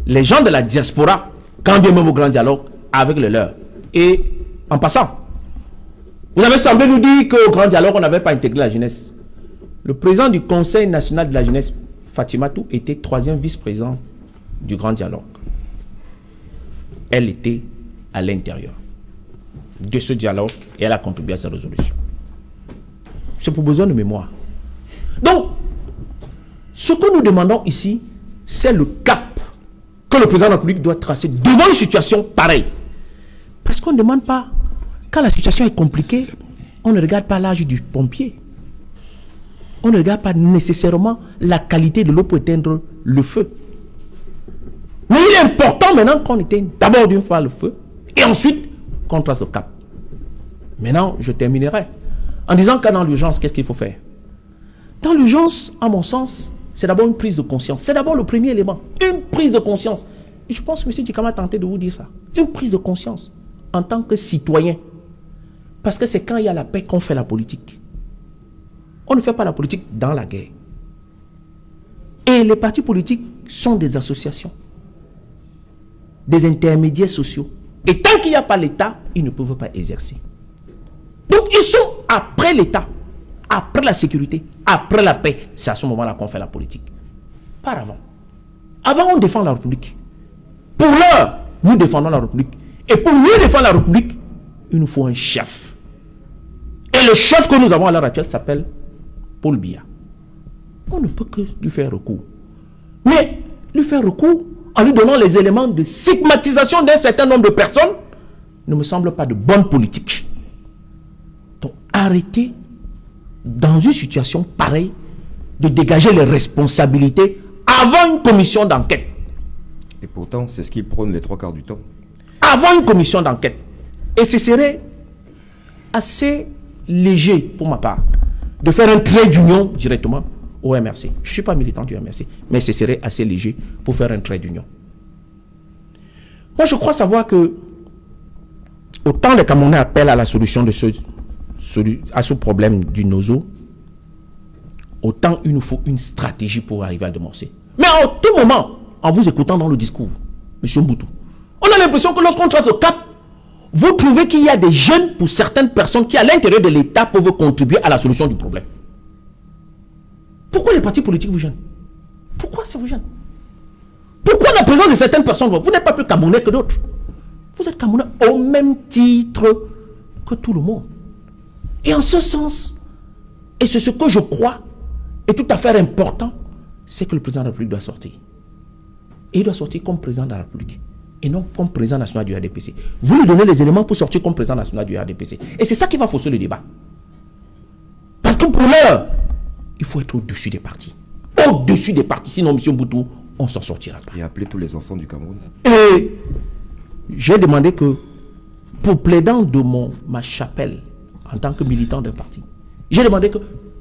les gens de la diaspora, quand bien même au grand dialogue, avec le leur. Et en passant, vous avez semblé nous dire qu'au grand dialogue, on n'avait pas intégré la jeunesse. Le président du Conseil national de la jeunesse, Fatimatou, était 3e vice-président du grand dialogue. Elle était à l'intérieur de ce dialogue et elle a contribué à sa résolution. C'est pour besoin de mémoire. Donc, ce que nous demandons ici, c'est le cap que le président de la République doit tracer devant une situation pareille. Parce qu'on ne demande pas, quand la situation est compliquée, on ne regarde pas l'âge du pompier. On ne regarde pas nécessairement la qualité de l'eau pour éteindre le feu. Mais il est important maintenant qu'on éteigne d'abord d'une fois le feu et ensuite qu'on trace le cap. Maintenant, je terminerai en disant que dans l'urgence, qu'est-ce qu'il faut faire? Dans l'urgence, à mon sens, c'est d'abord une prise de conscience. C'est d'abord le premier élément, une prise de conscience. Et je pense que M. Dikama a tenté de vous dire ça. Une prise de conscience en tant que citoyen. Parce que c'est quand il y a la paix qu'on fait la politique. On ne fait pas la politique dans la guerre. Et les partis politiques sont des associations, des intermédiaires sociaux. Et tant qu'il n'y a pas l'État, ils ne peuvent pas exercer. Donc ils sont après l'État, après la sécurité, après la paix. C'est à ce moment-là qu'on fait la politique. Pas avant. Avant, on défend la République. Pour l'heure, nous défendons la République. Et pour mieux défendre la République, il nous faut un chef. Et le chef que nous avons à l'heure actuelle s'appelle Paul Biya. On ne peut que lui faire recours. Mais lui faire recours en lui donnant les éléments de stigmatisation d'un certain nombre de personnes ne me semble pas de bonne politique. Donc arrêtez, dans une situation pareille, de dégager les responsabilités avant une commission d'enquête. Et pourtant, c'est ce qu'ils prônent les 3 quarts du temps. Avant une commission d'enquête. Et ce serait assez léger, pour ma part, de faire un trait d'union directement au MRC. Je ne suis pas militant du MRC, mais ce serait assez léger pour faire un trait d'union. Moi, je crois savoir que autant les Camerounais appellent à la solution de ce problème du Nozo, autant il nous faut une stratégie pour arriver à le démorcer. Mais en tout moment, en vous écoutant dans le discours, M. Mboutou, on a l'impression que lorsqu'on trace le cap, vous trouvez qu'il y a des jeunes pour certaines personnes qui, à l'intérieur de l'État, peuvent contribuer à la solution du problème. Pourquoi les partis politiques vous gênent? Pourquoi ça vous gêne? Pourquoi la présence de certaines personnes? Vous n'êtes pas plus Camerounais que d'autres. Vous êtes Camerounais au même titre que tout le monde. Et en ce sens, et c'est ce que je crois est tout à fait important, c'est que le président de la République doit sortir. Et il doit sortir comme président de la République et non comme président national du RDPC. Vous lui donnez les éléments pour sortir comme président national du RDPC. Et c'est ça qui va fausser le débat. Parce que pour l'heure, il faut être au-dessus des partis. Au-dessus des partis, sinon, M. Mboutou, on ne s'en sortira pas. Et appeler tous les enfants du Cameroun. Et j'ai demandé que, pour plaidant de ma chapelle, en tant que militant d'un parti, j'ai demandé que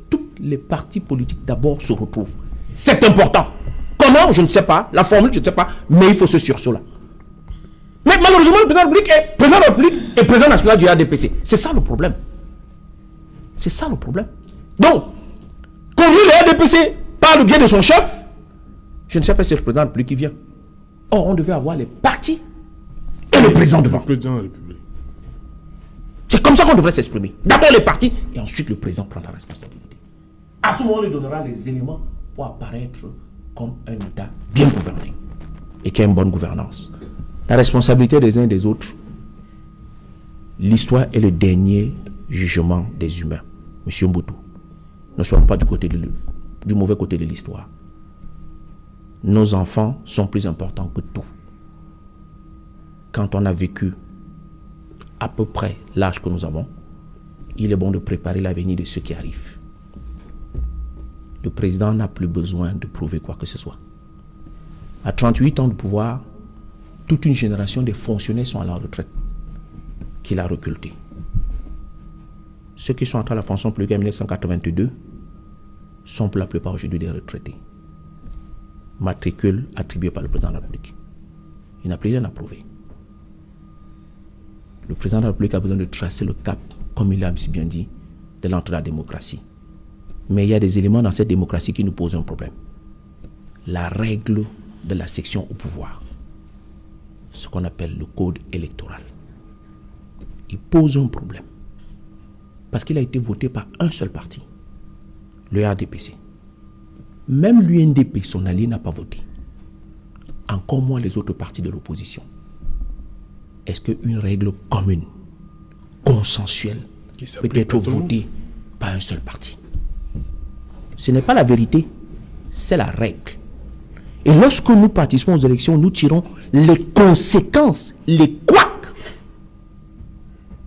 tous les partis politiques d'abord se retrouvent. C'est important. Comment? Je ne sais pas. La formule, je ne sais pas. Mais il faut ce sursaut-là. Mais malheureusement, le président de la République est président de la République et président national du RDPC. C'est ça le problème. C'est ça le problème. Donc, conduire le RDPC par le biais de son chef, je ne sais pas si c'est le président de la République qui vient. Or, on devait avoir les partis et le président devant. Le président de la République. C'est comme ça qu'on devrait s'exprimer. D'abord les partis et ensuite le président prend la responsabilité. À ce moment, on lui donnera les éléments pour apparaître comme un État bien gouverné et qui a une bonne gouvernance. La responsabilité des uns et des autres, l'histoire est le dernier jugement des humains. Monsieur Mboutou, ne soyons pas du mauvais côté de l'histoire. Nos enfants sont plus importants que tout. Quand on a vécu à peu près l'âge que nous avons, il est bon de préparer l'avenir de ceux qui arrivent. Le président n'a plus besoin de prouver quoi que ce soit. À 38 ans de pouvoir, toute une génération de fonctionnaires sont à la retraite qu'il a recrutés. Ceux qui sont entrés à la fonction publique en 1982 sont pour la plupart aujourd'hui des retraités. Matricule attribuée par le président de la République. Il n'a plus rien à prouver. Le président de la République a besoin de tracer le cap, comme il a si bien dit, de l'entrée de la démocratie. Mais il y a des éléments dans cette démocratie qui nous posent un problème. La règle de la section au pouvoir. Ce qu'on appelle le code électoral. Il pose un problème. Parce qu'il a été voté par un seul parti, le RDPC. Même l'UNDP, son allié, n'a pas voté. Encore moins les autres partis de l'opposition. Est-ce qu'une règle commune, consensuelle, peut être votée par un seul parti? Ce n'est pas la vérité, c'est la règle. Et lorsque nous participons aux élections, nous tirons les conséquences, les couacs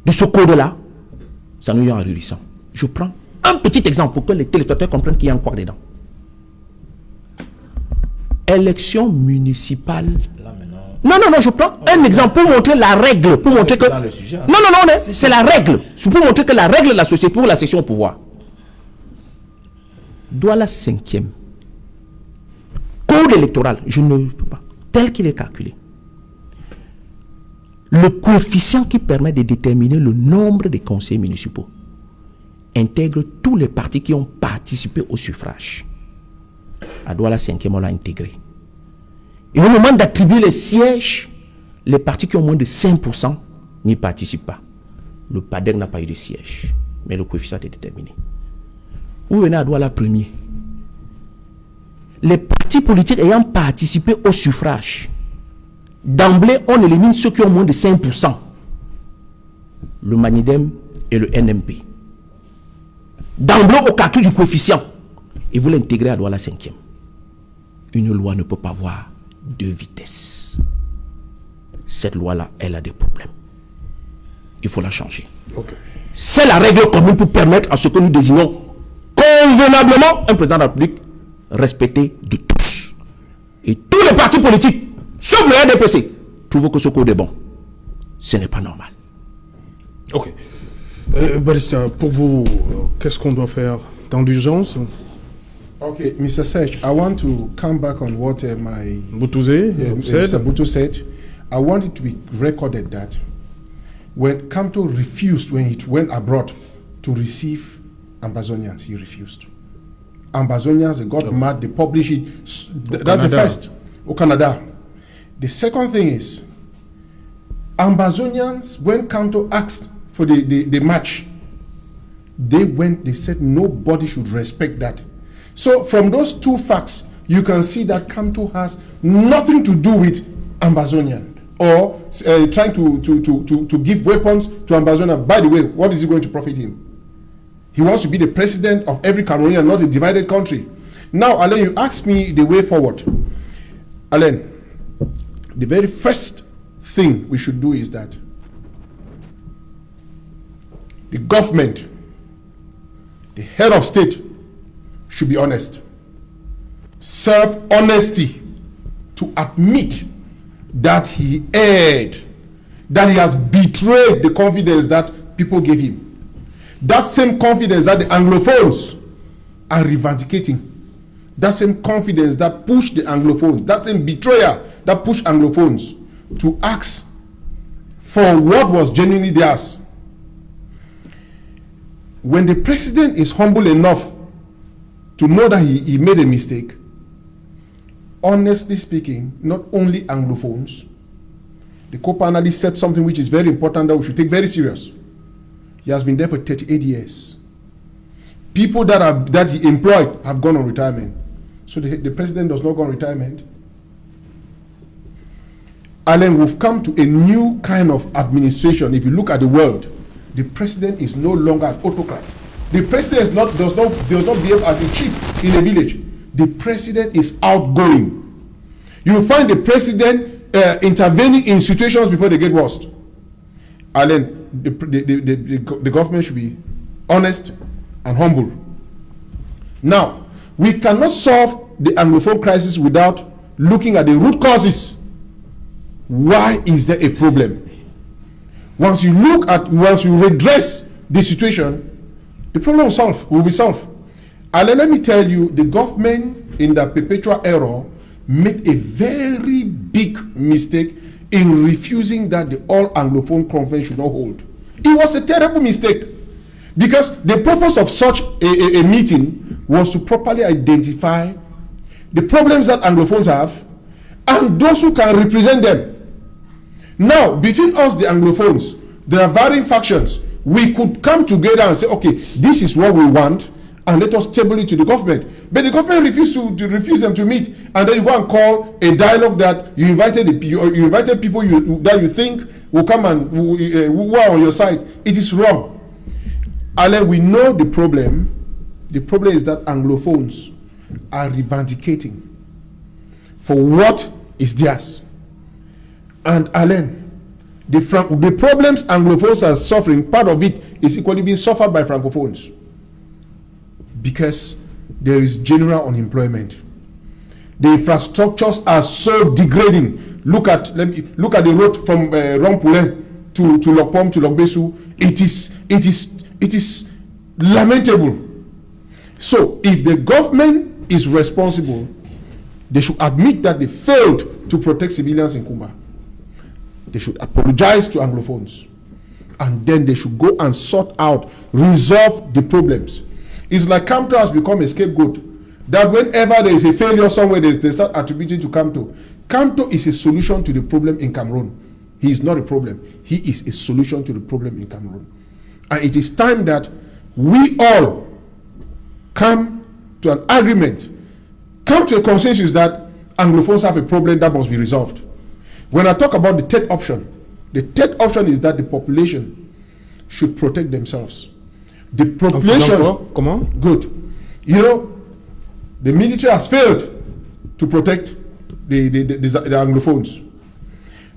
de ce code-là. Ça nous y est ahurissant. Je prends un petit exemple pour que les téléspectateurs comprennent qu'il y a un couac dedans. Élection municipale Non, je prends un exemple pour montrer la règle, pour montrer que... Dans le sujet, hein. Non, c'est la règle. C'est pour montrer que la règle de la société pour la cession au pouvoir. Douala 5e. Code électoral, je ne peux pas. Tel qu'il est calculé. Le coefficient qui permet de déterminer le nombre de conseillers municipaux intègre tous les partis qui ont participé au suffrage. À Douala 5e, on l'a intégré. Et au moment d'attribuer les sièges, les partis qui ont moins de 5% n'y participent pas. Le PADEC n'a pas eu de siège, mais le coefficient est déterminé. Vous venez à Douala premier. Les partis politiques ayant participé au suffrage, d'emblée, on élimine ceux qui ont moins de 5%. Le Manidem et le NMP. D'emblée, au calcul du coefficient. Et vous l'intégrez à Douala 5e. Une loi ne peut pas avoir deux vitesses. Cette loi-là, elle a des problèmes. Il faut la changer. Ok. C'est la règle commune pour permettre à ce que nous désignons convenablement un président de la République respecté de tous. Et tous les partis politiques, sauf le RDPC, trouvent que ce code est bon. Ce n'est pas normal. Ok. Barrister, pour vous, qu'est-ce qu'on doit faire dans l'urgence? Okay, Mr. Sech, I want to come back on what Boutouzé Mr. said. Bhutto said. I want it to be recorded that when Kamto refused, when he went abroad to receive Ambazonians, he refused. Ambazonians, they got mad, they published it. That's the first. Au Canada. The second thing is, Ambazonians, when Kamto asked for the match, they said nobody should respect that. So from those two facts, you can see that Kamto has nothing to do with Ambazonian or trying to give weapons to Ambazonian. By the way, what is it going to profit him? He wants to be the president of every Cameroonian, not a divided country. Now, Alain, you asked me the way forward. Alain, the very first thing we should do is that the government, the head of state, should be honest. Serve honesty to admit that he erred, that he has betrayed the confidence that people gave him. That same confidence that the Anglophones are revendicating. That same confidence that pushed the Anglophones, that same betrayal that pushed Anglophones to ask for what was genuinely theirs. When the president is humble enough to know that he made a mistake, honestly speaking, not only Anglophones, the co-panelist said something which is very important that we should take very serious. He has been there for 38 years. People that he employed have gone on retirement. So the president does not go on retirement. And then we've come to a new kind of administration. If you look at the world, the president is no longer an autocrat. The president does not behave as a chief in a village. The president is outgoing. You will find the president intervening in situations before they get worse. And then the government should be honest and humble. Now, we cannot solve the Anglophone crisis without looking at the root causes. Why is there a problem? Once you redress the situation, the problem will be solved. And then let me tell you, the government in the perpetual era made a very big mistake in refusing that the All Anglophone Conference should not hold. It was a terrible mistake, because the purpose of such a meeting was to properly identify the problems that Anglophones have and those who can represent them. Now, between us, the Anglophones, there are varying factions. We could come together and say, okay, this is what we want, and let us table it to the government. But the government refused to refuse them to meet, and then you go and call a dialogue that you invited people that you think will come and who are on your side. It is wrong. And then we know the problem. The problem is that Anglophones are revendicating for what is theirs. And Alain, the problems Anglophones are suffering, part of it is equally being suffered by Francophones, because there is general unemployment. The infrastructures are so degrading. Look at the road from Rangpoulen to Lokpom to Lokbesu. It is lamentable. So if the government is responsible, they should admit that they failed to protect civilians in Kumba. They should apologize to Anglophones. And then they should go and sort out, resolve the problems. It's like Kamto has become a scapegoat. That whenever there is a failure somewhere, they start attributing to Kamto. Kamto is a solution to the problem in Cameroon. He is not a problem. He is a solution to the problem in Cameroon. And it is time that we all come to an agreement, come to a consensus that Anglophones have a problem that must be resolved. When I talk about the third option is that the population should protect themselves. The population... Comment? Good. You know, the military has failed to protect the Anglophones.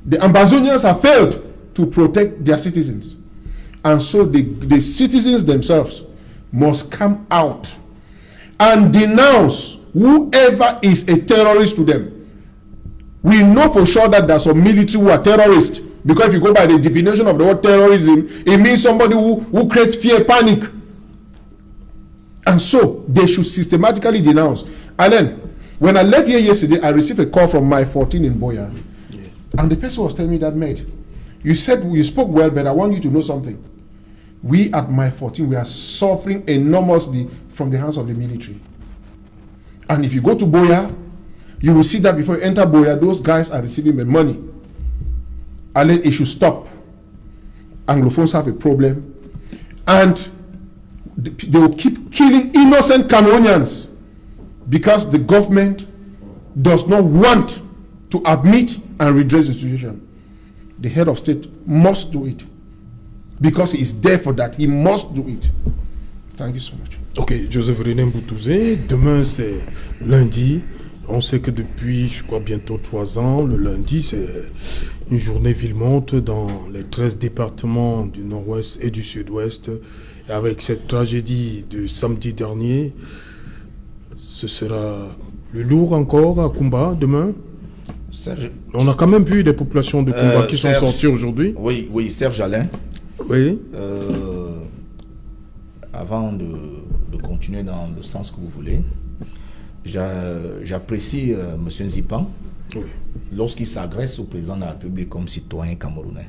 The Ambazonians have failed to protect their citizens. And so the citizens themselves must come out and denounce whoever is a terrorist to them. We know for sure that there are some military who are terrorists, because if you go by the definition of the word terrorism, it means somebody who creates fear, panic. And so they should systematically denounce. And then when I left here yesterday, I received a call from my 14 in Boya. Yeah. And the person was telling me that, mate, you said you spoke well, but I want you to know something. We at my 14, we are suffering enormously from the hands of the military. And if you go to Boya, you will see that before you enter Boya, those guys are receiving the money. And then it should stop. Anglophones have a problem. And they will keep killing innocent Cameroonians because the government does not want to admit and redress the situation. The head of state must do it because he is there for that. He must do it. Thank you so much. Ok, Joseph René Mboutouzé, demain c'est lundi. On sait que depuis, je crois, bientôt 3 ans, le lundi, c'est une journée ville-monte dans les 13 départements du nord-ouest et du sud-ouest. Et avec cette tragédie de samedi dernier, ce sera le lourd encore à Kumba demain. Serge, on a quand même vu des populations de Kumba qui Serge, sont sorties aujourd'hui. Oui, Serge Alain. Oui. Avant de continuer dans le sens que vous voulez, j'apprécie M. Nzipan lorsqu'il s'agresse au président de la République comme citoyen camerounais.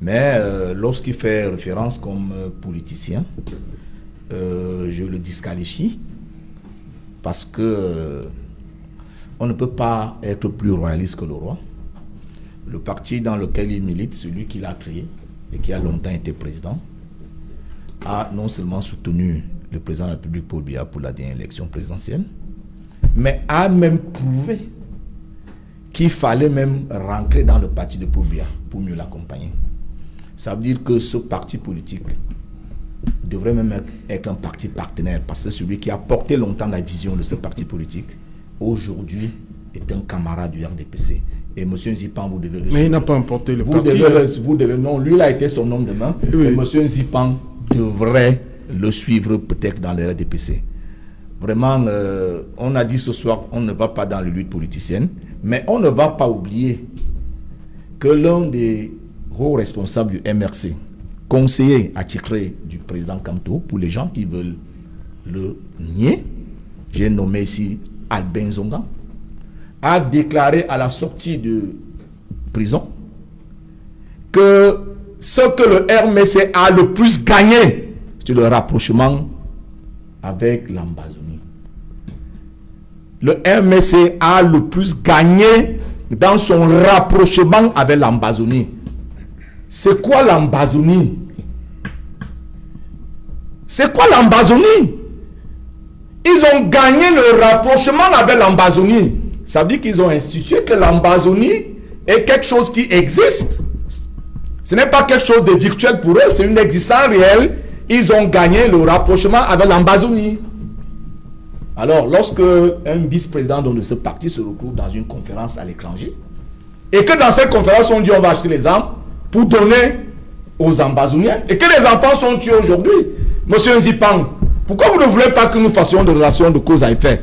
Mais lorsqu'il fait référence comme politicien, je le disqualifie parce que on ne peut pas être plus royaliste que le roi. Le parti dans lequel il milite, celui qu'il a créé et qui a longtemps été président, a non seulement soutenu le président de la République Paul Biya pour la dernière élection présidentielle, mais a même prouvé qu'il fallait même rentrer dans le parti de Paul Biya pour mieux l'accompagner. Ça veut dire que ce parti politique devrait même être un parti partenaire, parce que celui qui a porté longtemps la vision de ce parti politique, aujourd'hui, est un camarade du RDPC. Et M. Nzipan, vous devez le suivre. Mais il n'a pas emporté le parti. Non, lui, il a été son homme de main. Oui. Et M. Nzipan devrait le suivre peut-être dans le RDPC. Vraiment, on a dit ce soir, on ne va pas dans les luttes politiciennes, mais on ne va pas oublier que l'un des hauts responsables du MRC, conseiller attitré du président Kamto, pour les gens qui veulent le nier, j'ai nommé ici Albin Zonga, a déclaré à la sortie de prison que ce que le RMC a le plus gagné, c'est le rapprochement avec l'Ambazonie. Le RMC a le plus gagné dans son rapprochement avec l'Ambazonie. C'est quoi l'Ambazonie? C'est quoi l'Ambazonie? Ils ont gagné le rapprochement avec l'Ambazonie. Ça veut dire qu'ils ont institué que l'Ambazonie est quelque chose qui existe. Ce n'est pas quelque chose de virtuel pour eux, c'est une existence réelle. Ils ont gagné le rapprochement avec l'Ambazonie. Alors, lorsque un vice-président de ce parti se retrouve dans une conférence à l'étranger, et que dans cette conférence, on dit on va acheter les armes pour donner aux Ambazoniens, et que les enfants sont tués aujourd'hui, Monsieur Nzipan, pourquoi vous ne voulez pas que nous fassions des relations de cause à effet?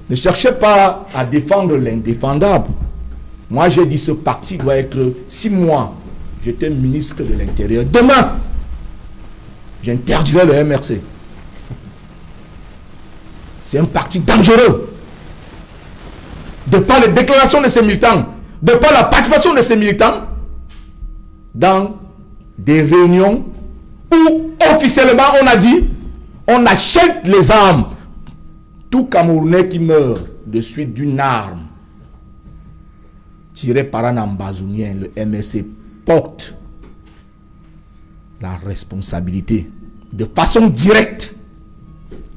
Ne cherchez pas à défendre l'indéfendable. Moi, j'ai dit ce parti doit être 6 mois. J'étais ministre de l'Intérieur. Demain, j'interdirai le MRC. C'est un parti dangereux. De par les déclarations de ces militants, de par la participation de ces militants, dans des réunions où officiellement on a dit on achète les armes. Tout Camerounais qui meurt de suite d'une arme tirée par un ambazounien, le MSC porte la responsabilité de façon directe.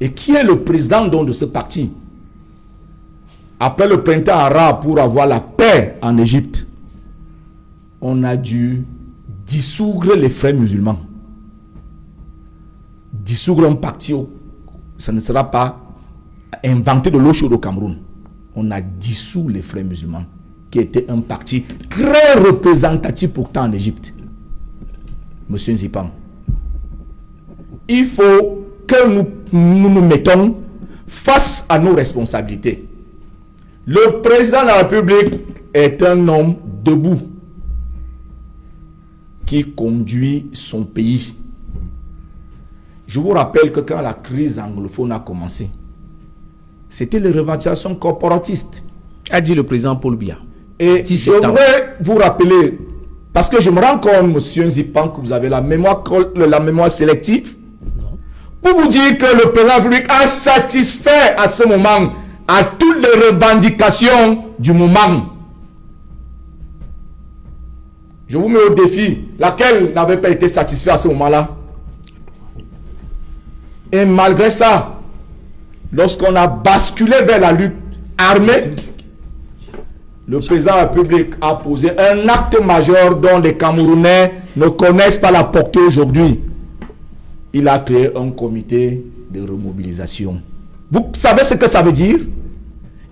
Et qui est le président donc de ce parti? Après le printemps arabe, pour avoir la paix en Égypte, on a dû dissoudre les frères musulmans. Dissoudre un parti, ça ne sera pas inventer de l'eau chaude au Cameroun. On a dissous les frères musulmans, qui était un parti très représentatif pourtant en Égypte. Monsieur Nzipan, il faut que nous mettons face à nos responsabilités. Le président de la République est un homme debout qui conduit son pays. Je vous rappelle que quand la crise anglophone a commencé, c'était les revendications corporatistes. A dit le président Paul Biya. Et je voudrais vous rappeler, parce que je me rends compte, monsieur Nzipan, que vous avez la mémoire sélective, pour vous dire que le président de la République a satisfait à ce moment à toutes les revendications du moment. Je vous mets au défi, laquelle n'avait pas été satisfaite à ce moment-là. Et malgré ça, lorsqu'on a basculé vers la lutte armée, le président de la République a posé un acte majeur dont les Camerounais ne connaissent pas la portée aujourd'hui. Il a créé un comité de remobilisation. Vous savez ce que ça veut dire?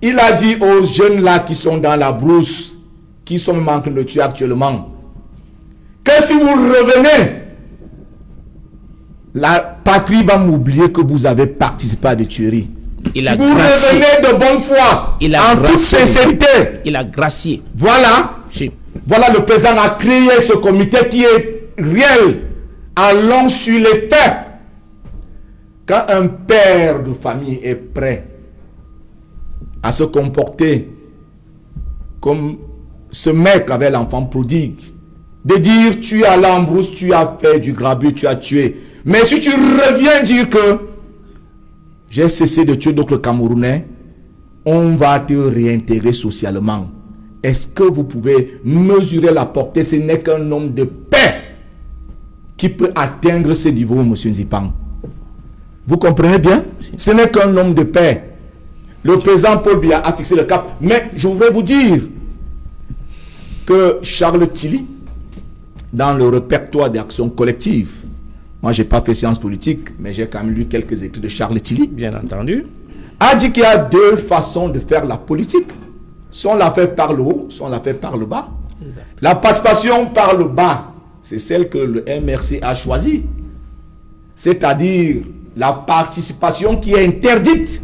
Il a dit aux jeunes là qui sont dans la brousse, qui sont en train de tuer actuellement, que si vous revenez, la patrie va m'oublier que vous avez participé à des tueries. Si vous revenez de bonne foi, en toute sincérité, il a gracié. Voilà, voilà le président a créé ce comité qui est réel, allant sur les faits. Quand un père de famille est prêt à se comporter comme ce mec avec l'enfant prodigue, de dire tu as l'embrousse, tu as fait du grabuge, tu as tué. Mais si tu reviens dire que j'ai cessé de tuer d'autres Camerounais, on va te réintégrer socialement. Est-ce que vous pouvez mesurer la portée? Ce n'est qu'un homme de paix qui peut atteindre ce niveau, monsieur Nzipan. Vous comprenez bien? Ce n'est qu'un homme de paix. Le président Paul Biya a fixé le cap. Mais je voudrais vous dire que Charles Tilly, dans le répertoire d'action collective, moi je n'ai pas fait sciences politiques, mais j'ai quand même lu quelques écrits de Charles Tilly, bien entendu, a dit qu'il y a deux façons de faire la politique. Soit on la fait par le haut, soit on la fait par le bas. Exact. La participation par le bas, c'est celle que le MRC a choisie. C'est-à-dire la participation qui est interdite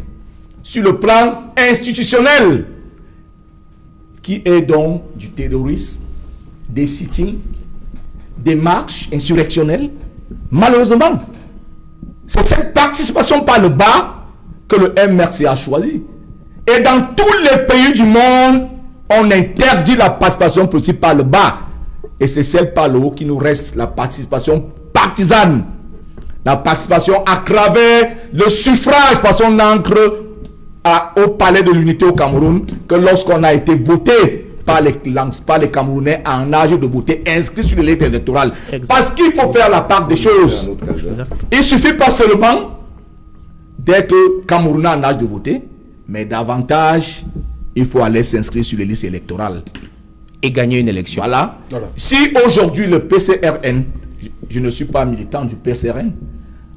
sur le plan institutionnel, qui est donc du terrorisme, des sit-ins, des marches insurrectionnelles. Malheureusement, c'est cette participation par le bas que le MRC a choisi. Et dans tous les pays du monde, on interdit la participation politique par le bas. Et c'est celle par le haut qui nous reste, la participation partisane. La participation à travers le suffrage, parce qu'on entre au palais de l'unité au Cameroun, que lorsqu'on a été voté par les Camerounais en âge de voter, inscrits sur les listes électorales. Exact. Parce qu'il faut faire la part des choses. Exact. Il ne suffit pas seulement d'être Camerounais en âge de voter, mais davantage, il faut aller s'inscrire sur les listes électorales. Et gagner une élection. Voilà. Si aujourd'hui le PCRN, je ne suis pas militant du PCRN,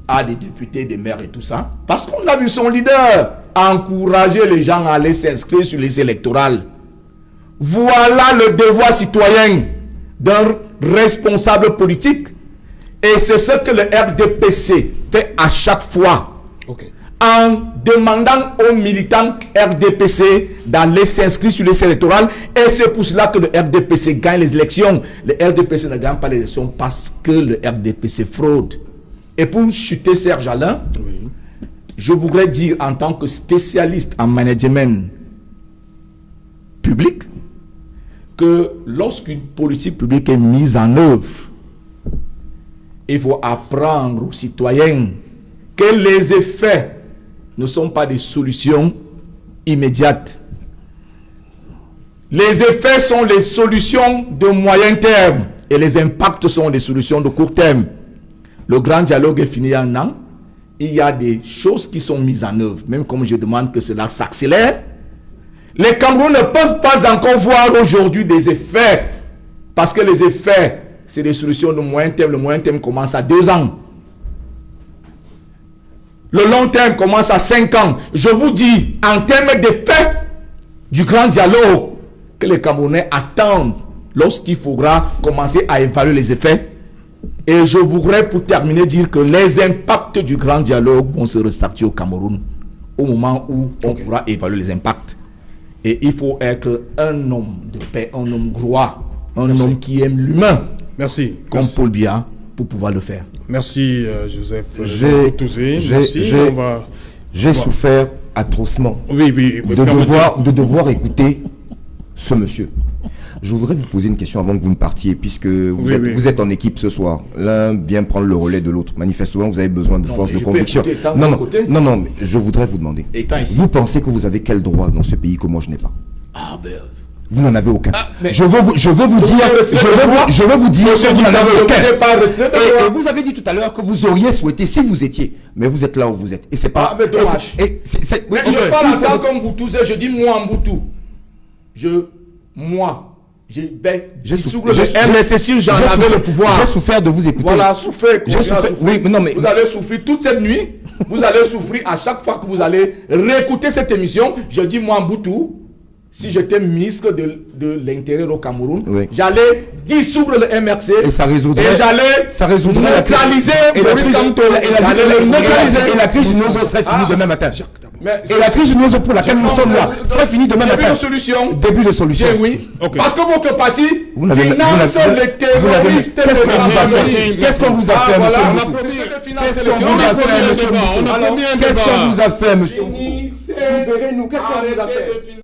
a des députés, des maires et tout ça, parce qu'on a vu son leader encourager les gens à aller s'inscrire sur les listes électorales. Voilà le devoir citoyen d'un responsable politique. Et c'est ce que le RDPC fait à chaque fois. en demandant aux militants RDPC d'aller s'inscrire sur les listes électorales. Et c'est pour cela que le RDPC gagne les élections. Le RDPC ne gagne pas les élections parce que le RDPC fraude. Et pour chuter Serge Alain, oui, je voudrais dire en tant que spécialiste en management public que lorsqu'une politique publique est mise en œuvre, il faut apprendre aux citoyens que les effets ne sont pas des solutions immédiates. Les effets sont les solutions de moyen terme et les impacts sont des solutions de court terme. Le grand dialogue est fini en un an. Il y a des choses qui sont mises en œuvre, même comme je demande que cela s'accélère. Les Camerounais ne peuvent pas encore voir aujourd'hui des effets, parce que les effets, c'est des solutions de moyen terme. Le moyen terme commence à 2 ans. Le long terme commence à 5 ans. Je vous dis, en termes d'effets du grand dialogue, que les Camerounais attendent lorsqu'il faudra commencer à évaluer les effets. Et je voudrais pour terminer dire que les impacts du grand dialogue vont se ressortir au Cameroun au moment où on pourra évaluer les impacts. Et il faut être un homme de paix, un homme droit, un homme qui aime l'humain. Merci. Comme Paul Biya pour pouvoir le faire. Merci Joseph. J'ai souffert atrocement de devoir écouter ce monsieur. Je voudrais vous poser une question avant que vous ne partiez, puisque vous êtes en équipe ce soir. L'un vient prendre le relais de l'autre. Manifestement, vous avez besoin de force de conviction. Non, mais je voudrais vous demander. Vous pensez que vous avez quel droit dans ce pays que moi je n'ai pas? Vous n'en avez aucun. Je veux vous dire, que vous n'en avez aucun. Et vous avez dit tout à l'heure que vous auriez souhaité si vous étiez, mais vous êtes là où vous êtes. Et c'est pas. Dommage. Mais je parle en tant qu'Mboutou, je dis moi Mboutou. J'ai souffert de vous écouter. Voilà, souffert. Oui, mais non, mais vous allez souffrir toute cette nuit. Vous allez souffrir à chaque fois que vous allez réécouter cette émission. Je dis moi Mboutou, si j'étais ministre de l'Intérieur au Cameroun, j'allais dissoudre le MRC et ça résoudrait neutraliser Maurice Kamto et la crise du Nozo serait finie demain matin. Et la crise du Nozo pour laquelle nous sommes là serait finie demain matin. Début de solution. Oui. Parce que votre parti finance les terroristes. Qu'est-ce qu'on vous a fait, Qu'est-ce qu'on vous a fait, monsieur? Libérez-nous. Qu'est-ce qu'on vous a fait?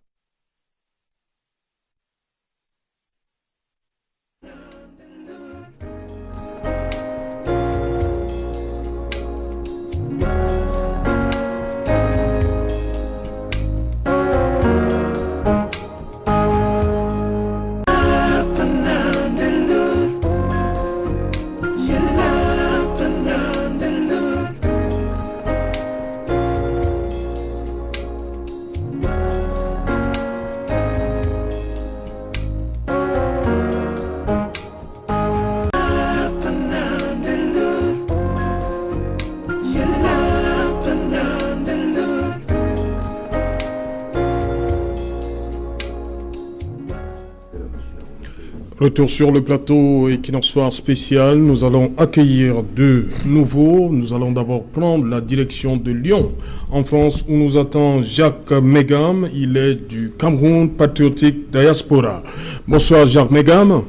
Retour sur le plateau Equinox Soir spécial. Nous allons accueillir deux nouveaux. Nous allons d'abord prendre la direction de Lyon, en France, où nous attend Jacques Megam. Il est du Cameroun Patriotique Diaspora. Bonsoir Jacques Megam.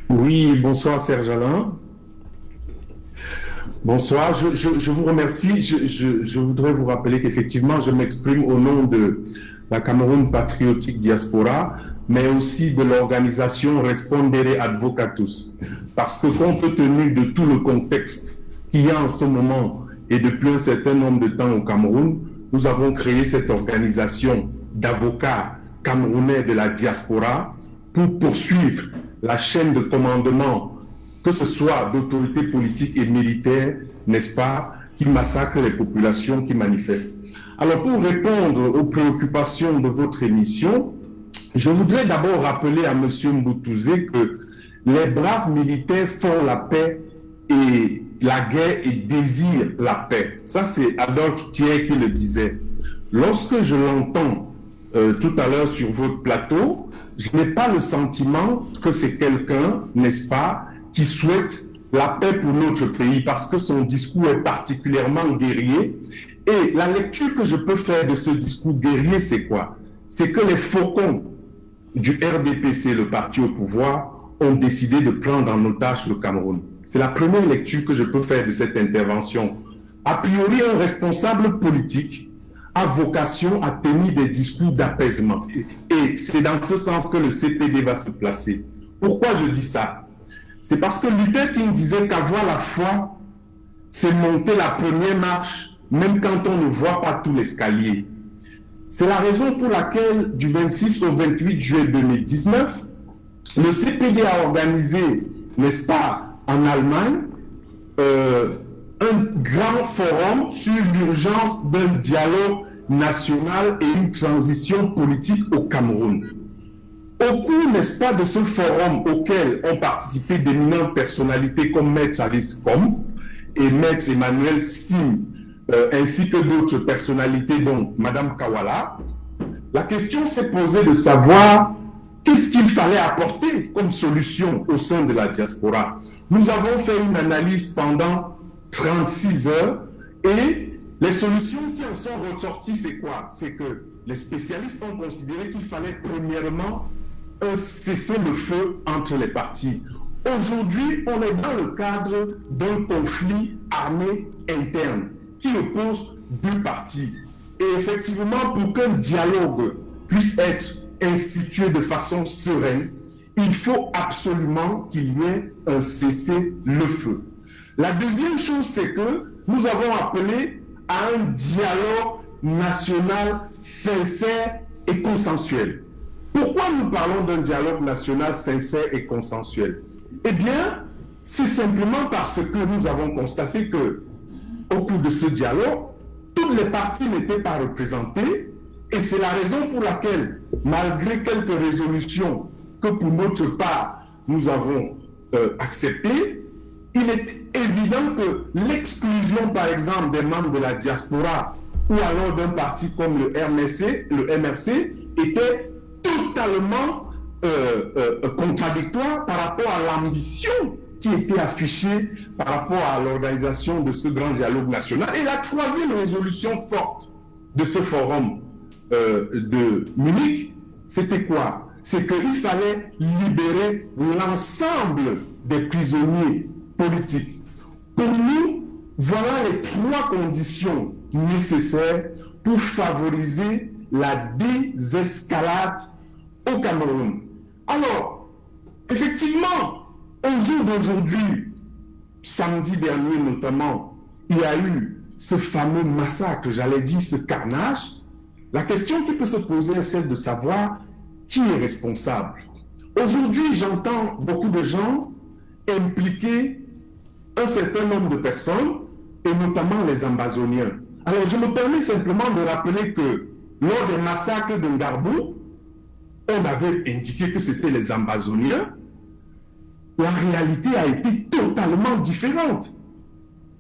Oui, bonsoir Serge Alain. Bonsoir, je vous remercie. Je voudrais vous rappeler qu'effectivement, je m'exprime au nom de la Cameroun Patriotique Diaspora, mais aussi de l'organisation Respondere Advocatus. Parce que compte tenu de tout le contexte qu'il y a en ce moment et depuis un certain nombre de temps au Cameroun, nous avons créé cette organisation d'avocats camerounais de la diaspora pour poursuivre la chaîne de commandement, que ce soit d'autorités politiques et militaires, n'est-ce pas, qui massacrent les populations qui manifestent. Alors, pour répondre aux préoccupations de votre émission, je voudrais d'abord rappeler à M. Mboutouzé que les braves militaires font la paix et la guerre et désirent la paix. Ça, c'est Adolphe Thiers qui le disait. Lorsque je l'entends tout à l'heure sur votre plateau, je n'ai pas le sentiment que c'est quelqu'un, n'est-ce pas, qui souhaite la paix pour notre pays parce que son discours est particulièrement guerrier. Et la lecture que je peux faire de ce discours guerrier, c'est quoi? C'est que les faucons du RDPC, le parti au pouvoir, ont décidé de prendre en otage le Cameroun. C'est la première lecture que je peux faire de cette intervention. A priori, un responsable politique a vocation à tenir des discours d'apaisement. Et c'est dans ce sens que le CPD va se placer. Pourquoi je dis ça? C'est parce que Luther King disait qu'avoir la foi, c'est monter la première marche, même quand on ne voit pas tout l'escalier. C'est la raison pour laquelle, du 26 au 28 juillet 2019, le CPD a organisé, n'est-ce pas, en Allemagne, un grand forum sur l'urgence d'un dialogue national et une transition politique au Cameroun. Au cours, n'est-ce pas, de ce forum auquel ont participé d'éminentes personnalités comme Maître Alice Com et Maître Emmanuel Sim, ainsi que d'autres personnalités, dont Madame Kawala, la question s'est posée de savoir qu'est-ce qu'il fallait apporter comme solution au sein de la diaspora. Nous avons fait une analyse pendant 36 heures et les solutions qui en sont ressorties, c'est quoi? C'est que les spécialistes ont considéré qu'il fallait premièrement un cessez-le-feu entre les partis. Aujourd'hui, on est dans le cadre d'un conflit armé interne qui oppose deux partis. Et effectivement, pour qu'un dialogue puisse être institué de façon sereine, il faut absolument qu'il y ait un cessez-le-feu. La deuxième chose, c'est que nous avons appelé à un dialogue national sincère et consensuel. Pourquoi nous parlons d'un dialogue national sincère et consensuel? Eh bien, c'est simplement parce que nous avons constaté que, au cours de ce dialogue, toutes les parties n'étaient pas représentées, et c'est la raison pour laquelle, malgré quelques résolutions que pour notre part nous avons acceptées, il est évident que l'exclusion, par exemple, des membres de la diaspora ou alors d'un parti comme le MRC était totalement contradictoire par rapport à l'ambition qui était affichée par rapport à l'organisation de ce grand dialogue national. Et la troisième résolution forte de ce forum de Munich, c'était quoi? C'est qu'il fallait libérer l'ensemble des prisonniers politiques. Pour nous, voilà les trois conditions nécessaires pour favoriser la désescalade au Cameroun. Alors, effectivement, au jour d'aujourd'hui, samedi dernier notamment, il y a eu ce fameux massacre, j'allais dire ce carnage. La question qui peut se poser est celle de savoir qui est responsable. Aujourd'hui, j'entends beaucoup de gens impliquer un certain nombre de personnes, et notamment les Ambazoniens. Alors, je me permets simplement de rappeler que lors des massacres de Ngarbou, on avait indiqué que c'était les Ambazoniens. La réalité a été totalement différente.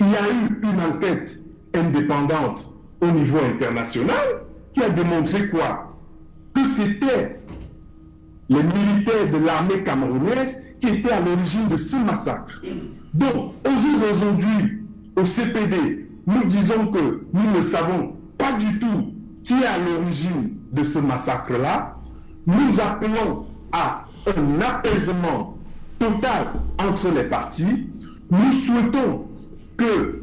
Il y a eu une enquête indépendante au niveau international qui a démontré quoi? Que c'était les militaires de l'armée camerounaise qui étaient à l'origine de ce massacre. Donc, au jour d'aujourd'hui, au CPD, nous disons que nous ne savons pas du tout qui est à l'origine de ce massacre-là. Nous appelons à un apaisement total entre les partis. Nous souhaitons que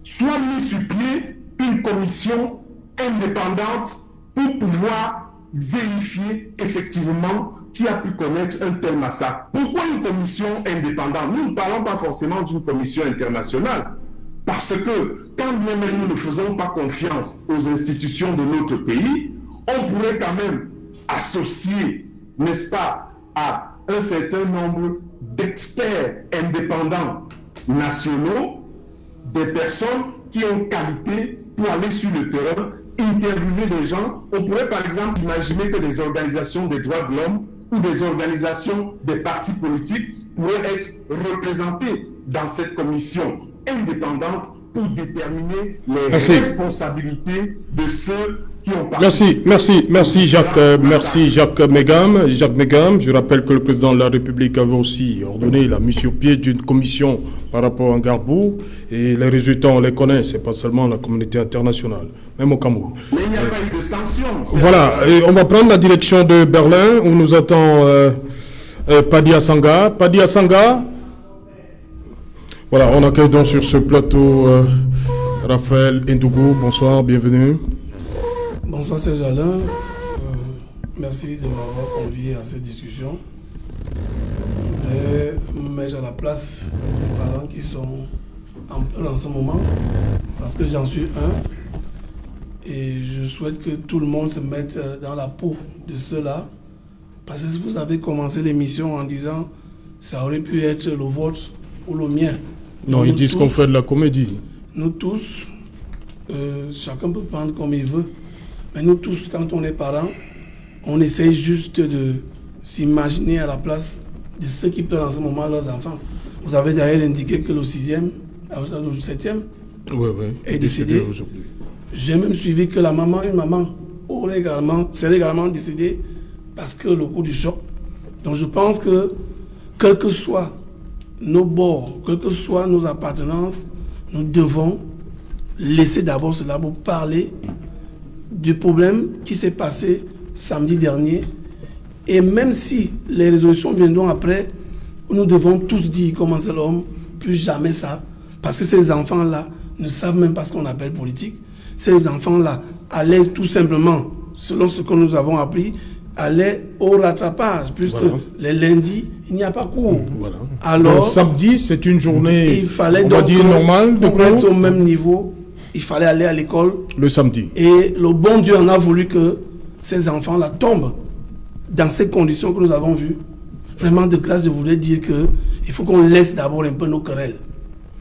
soit mise sur pied une commission indépendante pour pouvoir vérifier effectivement qui a pu connaître un tel massacre. Pourquoi une commission indépendante? Nous ne parlons pas forcément d'une commission internationale, parce que quand bien même nous ne faisons pas confiance aux institutions de notre pays, on pourrait quand même associer, n'est-ce pas, à un certain nombre d'experts indépendants nationaux, des personnes qui ont qualité pour aller sur le terrain, interviewer des gens. On pourrait par exemple imaginer que des organisations des droits de l'homme ou des organisations des partis politiques pourraient être représentées dans cette commission indépendante pour déterminer les responsabilités de ceux qui ont participé. Merci Jacques Megam. Je rappelle que le président de la République avait aussi ordonné la mise sur pied d'une commission par rapport à Gbagbo, et les résultats on les connaît, c'est pas seulement la communauté internationale, même au Cameroun. Mais il n'y a pas eu de sanctions. Voilà, et on va prendre la direction de Berlin où nous attend Padia Sanga. Voilà, on accueille donc sur ce plateau Raphaël Ndougou. Bonsoir, bienvenue. Bonsoir Serge Alain, merci de m'avoir convié à cette discussion. Je voudrais me mettre à la place des parents qui sont en pleurs en ce moment, parce que j'en suis un, et je souhaite que tout le monde se mette dans la peau de ceux-là, parce que vous avez commencé l'émission en disant ça aurait pu être le vôtre ou le mien. Non, ils disent qu'on fait de la comédie. Nous tous, chacun peut prendre comme il veut. Mais nous tous, quand on est parents, on essaye juste de s'imaginer à la place de ceux qui pleurent en ce moment leurs enfants. Vous avez d'ailleurs indiqué que le 6e, le 7e est décédé aujourd'hui. J'ai même suivi que une maman serait également décédée parce que le coup du choc. Donc je pense que, quel que soit nos bords, quelles que soient nos appartenances, nous devons laisser d'abord cela pour parler du problème qui s'est passé samedi dernier. Et même si les résolutions viendront après, nous devons tous dire, comment c'est l'homme, plus jamais ça. Parce que ces enfants-là ne savent même pas ce qu'on appelle politique. Ces enfants-là allaient tout simplement, selon ce que nous avons appris, allaient au rattrapage, puisque les lundis, il n'y a pas cours. Voilà. Alors, donc, samedi, c'est une journée, il fallait on va dire normale, pour être au même niveau. Il fallait aller à l'école. Le samedi. Et le bon Dieu en a voulu que ces enfants-là tombent dans ces conditions que nous avons vues. Vraiment, de grâce, je voudrais dire qu'il faut qu'on laisse d'abord un peu nos querelles.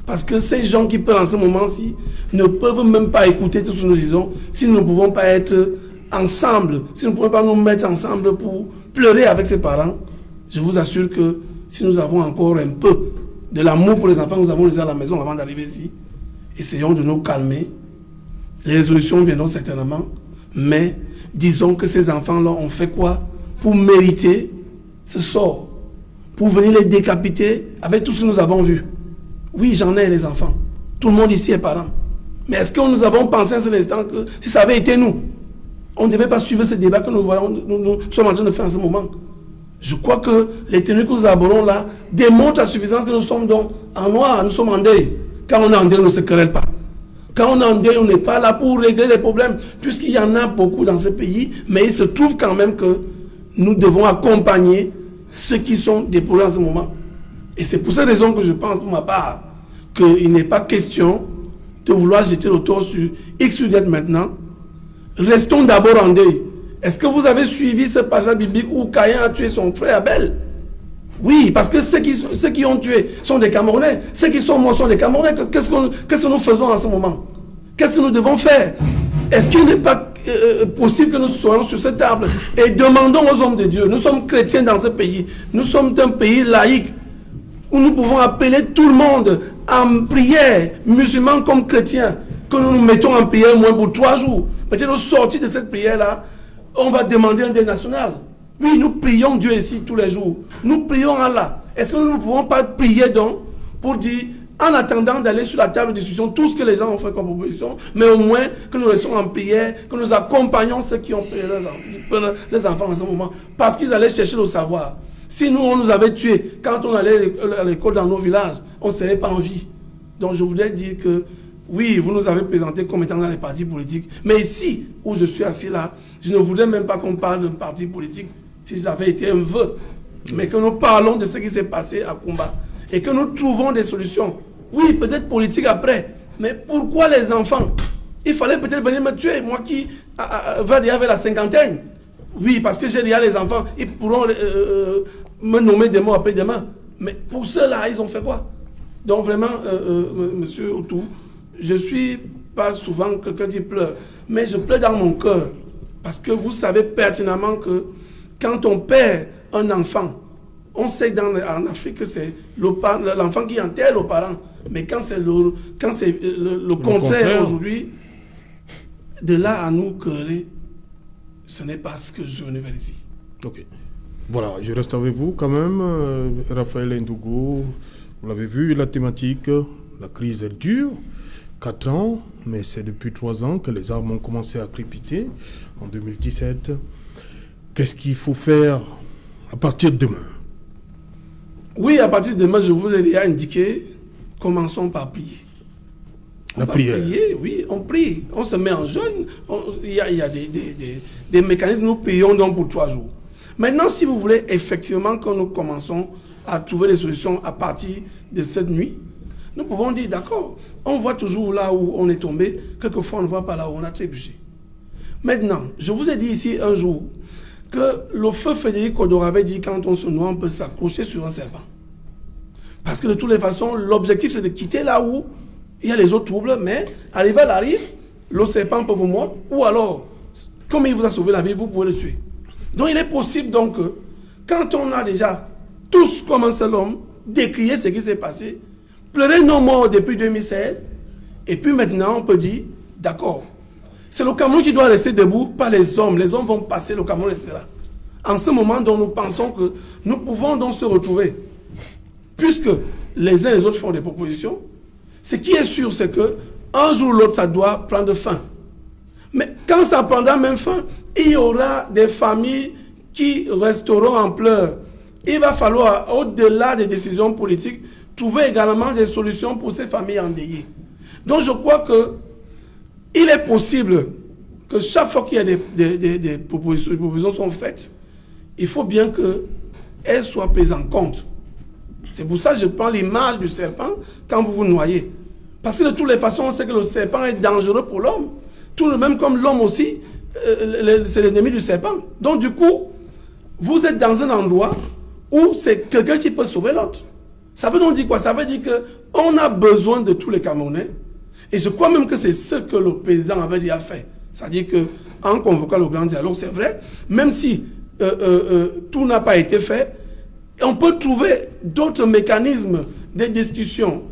Parce que ces gens qui peuvent en ce moment-ci ne peuvent même pas écouter tout ce que nous disons si nous ne pouvons pas être ensemble, si nous ne pouvons pas nous mettre ensemble pour pleurer avec ses parents. Je vous assure que si nous avons encore un peu de l'amour pour les enfants que nous avons laissés à la maison avant d'arriver ici, essayons de nous calmer. Les résolutions viendront certainement, mais disons que ces enfants-là ont fait quoi pour mériter ce sort, pour venir les décapiter avec tout ce que nous avons vu. Oui, j'en ai les enfants. Tout le monde ici est parent. Mais est-ce que nous avons pensé à cet instant que si ça avait été nous, on ne devait pas suivre ce débat que nous sommes en train de faire en ce moment? Je crois que les tenues que nous abordons là démontrent à suffisance que nous sommes donc en noir, nous sommes en deuil. Quand on est en deuil, on ne se querelle pas. Quand on est en deuil, on n'est pas là pour régler les problèmes, puisqu'il y en a beaucoup dans ce pays, mais il se trouve quand même que nous devons accompagner ceux qui sont des problèmes en ce moment. Et c'est pour cette raison que je pense, pour ma part, qu'il n'est pas question de vouloir jeter le tort sur X ou Y maintenant. Restons d'abord en deuil. Est-ce que vous avez suivi ce passage biblique où Caïn a tué son frère Abel? Oui, parce que ceux qui ont tué sont des Camerounais. Ceux qui sont morts sont des Camerounais. Qu'est-ce que nous faisons en ce moment? Qu'est-ce que nous devons faire? Est-ce qu'il n'est pas possible que nous soyons sur cette table et demandons aux hommes de Dieu? Nous sommes chrétiens dans ce pays. Nous sommes un pays laïque où nous pouvons appeler tout le monde en prière, musulmans comme chrétiens, que nous nous mettons en prière au moins pour 3 jours. Peut-être au sortir de cette prière-là, on va demander un deuil national. Oui, nous prions Dieu ici tous les jours. Nous prions Allah. Est-ce que nous ne pouvons pas prier donc pour dire, en attendant d'aller sur la table de discussion, tout ce que les gens ont fait comme proposition, mais au moins que nous restons en prière, que nous accompagnons ceux qui ont pris les enfants en ce moment, parce qu'ils allaient chercher le savoir. Si nous, on nous avait tués quand on allait à l'école dans nos villages, on ne serait pas en vie. Donc je voudrais dire que, oui, vous nous avez présenté comme étant dans les partis politiques, mais ici, où je suis assis là, je ne voudrais même pas qu'on parle d'un parti politique, si ça avait été un vœu, mais que nous parlons de ce qui s'est passé à Kumba, et que nous trouvons des solutions. Oui, peut-être politique après, mais pourquoi les enfants? Il fallait peut-être venir me tuer, moi qui va déjà vers la cinquantaine. Oui, parce que j'ai déjà les enfants, ils pourront me nommer des mots après demain. Mais pour ceux-là, ils ont fait quoi? Donc vraiment, monsieur Outou, je ne suis pas souvent quelqu'un qui pleure, mais je pleure dans mon cœur. Parce que vous savez pertinemment que quand on perd un enfant, on sait en Afrique que c'est l'enfant qui enterre le parent. Mais quand c'est le contraire aujourd'hui, de là à nous quereller, ce n'est pas ce que je suis venu vers ici. Ok. Voilà, je reste avec vous quand même, Raphaël Ndougou. Vous l'avez vu, la thématique, la crise est dure. 4 ans, mais c'est depuis 3 ans que les armes ont commencé à crépiter, en 2017. Qu'est-ce qu'il faut faire à partir de demain? Oui, à partir de demain, je vous l'ai déjà indiqué, commençons par prier. La prière. Prier, oui, on prie, on se met en jeûne, il y a des mécanismes, nous prions donc pour 3 jours. Maintenant, si vous voulez effectivement que nous commençons à trouver des solutions à partir de cette nuit, nous pouvons dire, d'accord, on voit toujours là où on est tombé, quelquefois on ne voit pas là où on a trébuché. Maintenant, je vous ai dit ici un jour que le feu Frédéric Odor avait dit quand on se noie, on peut s'accrocher sur un serpent. Parce que de toutes les façons, l'objectif c'est de quitter là où il y a les autres troubles, mais arrivé à la rive, le serpent peut vous mordre, ou alors, comme il vous a sauvé la vie, vous pouvez le tuer. Donc il est possible donc que, quand on a déjà tous comme un seul homme, décrié ce qui s'est passé, pleurer nos morts depuis 2016, et puis maintenant on peut dire, d'accord, c'est le Cameroun qui doit rester debout, pas les hommes vont passer, le Cameroun restera. En ce moment dont nous pensons que nous pouvons donc se retrouver, puisque les uns et les autres font des propositions, ce qui est sûr c'est que un jour ou l'autre ça doit prendre fin. Mais quand ça prendra même fin, il y aura des familles qui resteront en pleurs. Il va falloir, au-delà des décisions politiques, trouver également des solutions pour ces familles endeuillées. Donc je crois que il est possible que chaque fois qu'il y a des propositions sont faites, il faut bien qu'elles soient prises en compte. C'est pour ça que je prends l'image du serpent quand vous vous noyez. Parce que de toutes les façons, on sait que le serpent est dangereux pour l'homme. Tout de même comme l'homme aussi, c'est l'ennemi du serpent. Donc du coup, vous êtes dans un endroit où c'est quelqu'un qui peut sauver l'autre. Ça veut donc dire quoi? Ça veut dire qu'on a besoin de tous les Camerounais. Et je crois même que c'est ce que le président avait déjà fait. C'est-à-dire qu'en convoquant le grand dialogue, c'est vrai, même si tout n'a pas été fait, on peut trouver d'autres mécanismes de discussion,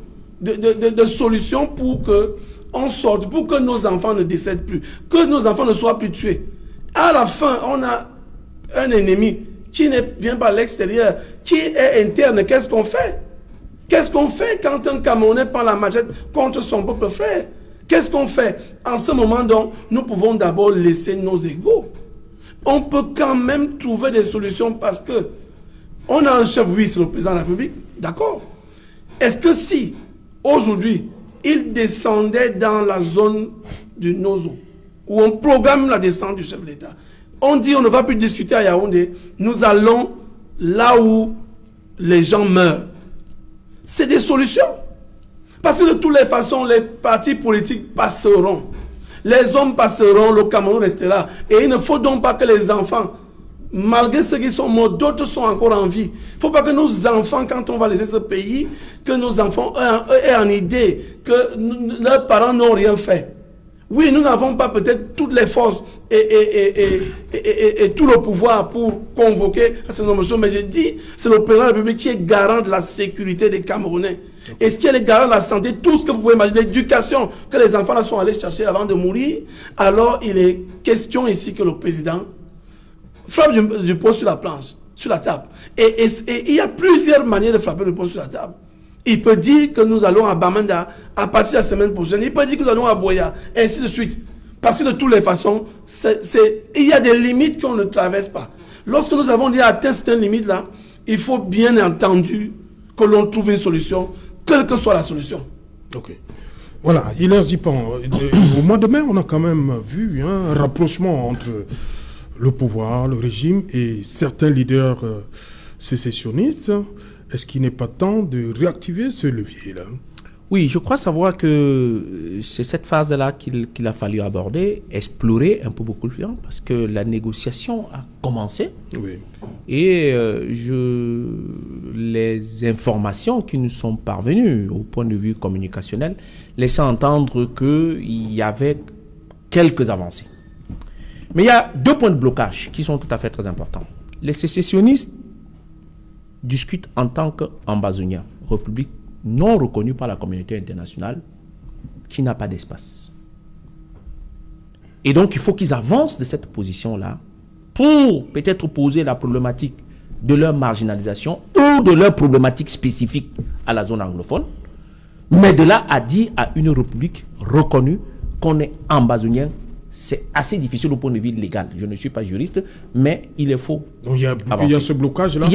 de solutions pour qu'on sorte, pour que nos enfants ne décèdent plus, que nos enfants ne soient plus tués. À la fin, on a un ennemi qui ne vient pas de l'extérieur, qui est interne. Qu'est-ce qu'on fait? Qu'est-ce qu'on fait quand un Camerounais prend la machette contre son propre frère? Qu'est-ce qu'on fait? En ce moment, donc, nous pouvons d'abord laisser nos égos. On peut quand même trouver des solutions parce que on a un chef, oui, c'est le président de la République, d'accord. Est-ce que si, aujourd'hui, il descendait dans la zone du Nozo, où on programme la descente du chef de l'État, on dit on ne va plus discuter à Yaoundé, nous allons là où les gens meurent. C'est des solutions. Parce que de toutes les façons, les partis politiques passeront. Les hommes passeront, le Cameroun restera. Et il ne faut donc pas que les enfants, malgré ceux qui sont morts, d'autres sont encore en vie. Il ne faut pas que nos enfants, quand on va laisser ce pays, que nos enfants aient en idée que leurs parents n'ont rien fait. Oui, nous n'avons pas peut-être toutes les forces et tout le pouvoir pour convoquer à ce nombre de choses, mais j'ai dit, c'est le président de la République qui est garant de la sécurité des Camerounais. Et ce qui est garant de la santé, tout ce que vous pouvez imaginer, l'éducation que les enfants là sont allés chercher avant de mourir, alors il est question ici que le président frappe du poing sur la planche, sur la table. Et il y a plusieurs manières de frapper le poing sur la table. Il peut dire que nous allons à Bamenda à partir de la semaine prochaine. Il peut dire que nous allons à Boya, et ainsi de suite. Parce que de toutes les façons, il y a des limites qu'on ne traverse pas. Lorsque nous avons déjà atteint certaines limites-là, il faut bien entendu que l'on trouve une solution, quelle que soit la solution. Ok. Voilà, Hilaire Zipan, au mois de mai, on a quand même vu un rapprochement entre le pouvoir, le régime et certains leaders sécessionnistes. Est-ce qu'il n'est pas temps de réactiver ce levier-là? Oui, je crois savoir que c'est cette phase-là qu'il a fallu aborder, explorer un peu beaucoup le client, parce que la négociation a commencé. Oui. Et les informations qui nous sont parvenues au point de vue communicationnel laissaient entendre qu'il y avait quelques avancées. Mais il y a 2 points de blocage qui sont tout à fait très importants. Les sécessionnistes discutent en tant qu'ambazoniens, république non reconnue par la communauté internationale, qui n'a pas d'espace. Et donc, il faut qu'ils avancent de cette position-là pour peut-être poser la problématique de leur marginalisation ou de leur problématique spécifique à la zone anglophone. Mais de là à dire à une république reconnue qu'on est ambazonien, c'est assez difficile au point de vue légal. Je ne suis pas juriste, mais il est faux. Donc il y a ce blocage-là.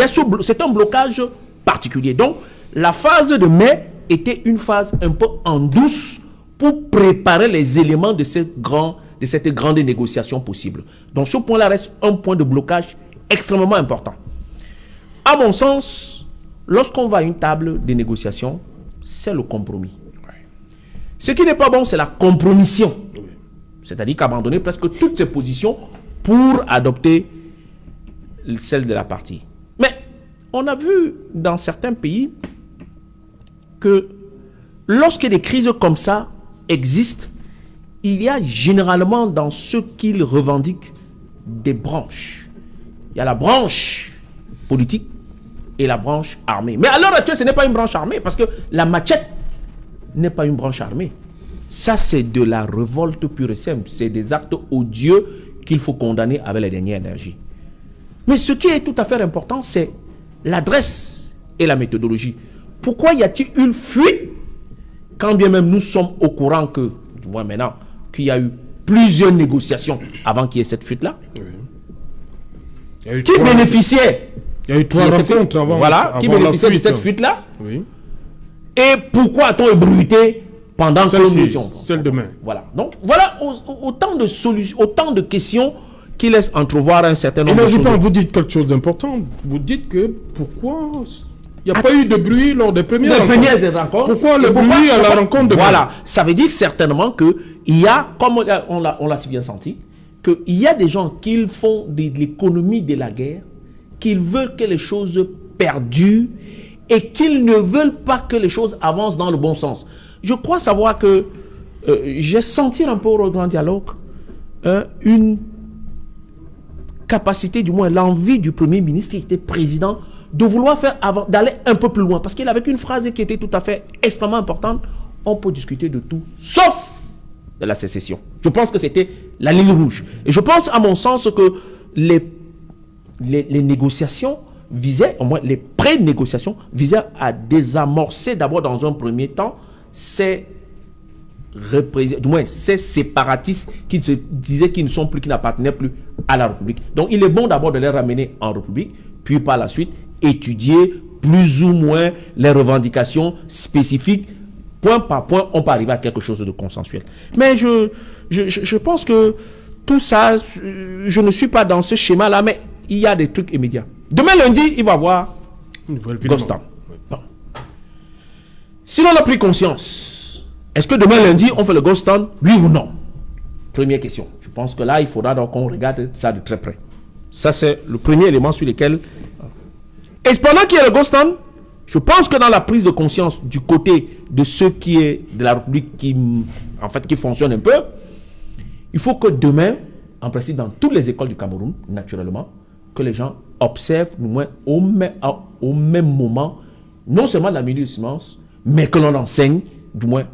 C'est un blocage particulier. Donc, la phase de mai était une phase un peu en douce pour préparer les éléments de cette grande négociation possible. Donc, ce point-là reste un point de blocage extrêmement important. À mon sens, lorsqu'on va à une table de négociation, c'est le compromis. Ce qui n'est pas bon, c'est la compromission. C'est-à-dire qu'abandonner presque toutes ses positions pour adopter celle de la partie. Mais on a vu dans certains pays que lorsque des crises comme ça existent, il y a généralement dans ce qu'ils revendiquent des branches. Il y a la branche politique et la branche armée. Mais à l'heure actuelle, ce n'est pas une branche armée parce que la machette n'est pas une branche armée. Ça, c'est de la révolte pure et simple. C'est des actes odieux qu'il faut condamner avec la dernière énergie. Mais ce qui est tout à fait important, c'est l'adresse et la méthodologie. Pourquoi y a-t-il une fuite quand bien même nous sommes au courant que, du moins maintenant, qu'il y a eu plusieurs négociations avant qu'il y ait cette fuite-là, qui bénéficiait. Il y a eu 3 rencontres avant. Voilà, qui bénéficiait de cette fuite-là. Oui. Et pourquoi a-t-on ébruité pendant que nous étions? Celle demain. Voilà. Donc, voilà autant de solutions, autant de questions qui laissent entrevoir un certain nombre de choses. Vous dites quelque chose d'important. Vous dites que pourquoi il n'y a pas eu de bruit lors des premières rencontres. Pourquoi le bruit à la rencontre de Voilà. Ça veut dire certainement qu'il y a, comme on l'a si bien senti, qu'il y a des gens qui font de l'économie de la guerre, qu'ils veulent que les choses perdurent et qu'ils ne veulent pas que les choses avancent dans le bon sens. Je crois savoir que j'ai senti un peu au grand dialogue une capacité, du moins l'envie du Premier ministre qui était président, de vouloir faire avant, d'aller un peu plus loin. Parce qu'il avait une phrase qui était tout à fait extrêmement importante. On peut discuter de tout, sauf de la sécession. Je pense que c'était la ligne rouge. Et je pense, à mon sens, que les négociations visaient, au moins les pré-négociations, visaient à désamorcer d'abord dans un premier temps ces séparatistes qui se disaient qu'ils ne sont plus, qui n'appartenaient plus à la République. Donc il est bon d'abord de les ramener en République, puis par la suite étudier plus ou moins les revendications spécifiques. Point par point, on peut arriver à quelque chose de consensuel. Mais je pense que tout ça, je ne suis pas dans ce schéma-là, mais il y a des trucs immédiats. Demain lundi, il va y avoir Ghost Town. Bon. Si l'on a pris conscience, est-ce que demain lundi, on fait le Ghost Town, oui ou non? Première question. Je pense que là, il faudra donc qu'on regarde ça de très près. Ça, c'est le premier élément sur lequel... Et pendant qu'il y a le Ghost Town, je pense que dans la prise de conscience du côté de ceux qui est de la République qui fonctionne un peu, il faut que demain, en principe dans toutes les écoles du Cameroun, naturellement, que les gens observent au moins au même moment, non seulement la minute de silence, mais que l'on enseigne, du moins,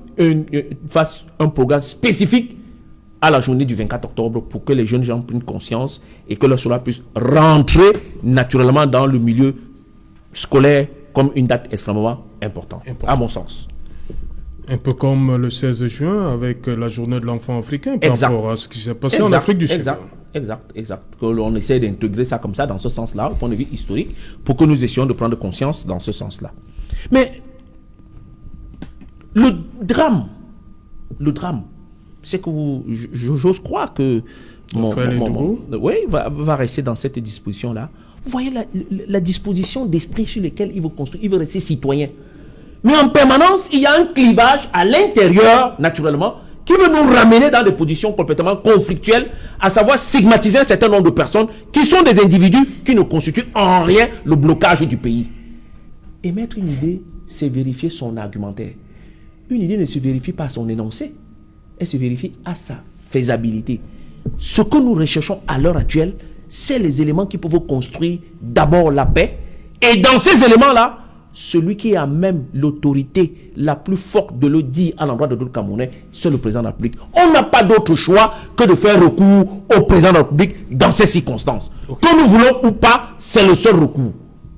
fasse un programme spécifique à la journée du 24 octobre pour que les jeunes gens prennent conscience et que leur cela puisse rentrer naturellement dans le milieu scolaire comme une date extrêmement importante, à mon sens. Un peu comme le 16 juin avec la journée de l'enfant africain par rapport à ce qui s'est passé en Afrique du Sud. Exact. Que l'on essaie d'intégrer ça comme ça, dans ce sens-là, au point de vue historique, pour que nous essayons de prendre conscience dans ce sens-là. Mais le drame, c'est que j'ose croire que va rester dans cette disposition-là. Vous voyez la disposition d'esprit sur laquelle il veut construire, il veut rester citoyen. Mais en permanence, il y a un clivage à l'intérieur, naturellement, qui veut nous ramener dans des positions complètement conflictuelles, à savoir stigmatiser un certain nombre de personnes qui sont des individus qui ne constituent en rien le blocage du pays. Émettre une idée, c'est vérifier son argumentaire. Une idée ne se vérifie pas à son énoncé, elle se vérifie à sa faisabilité. Ce que nous recherchons à l'heure actuelle, c'est les éléments qui peuvent construire d'abord la paix. Et dans ces éléments-là, celui qui a même l'autorité la plus forte de le dire à l'endroit de d'autres Camerounais, c'est le président de la République. On n'a pas d'autre choix que de faire recours au président de la République dans ces circonstances. Okay. Que nous voulons ou pas, c'est le seul recours.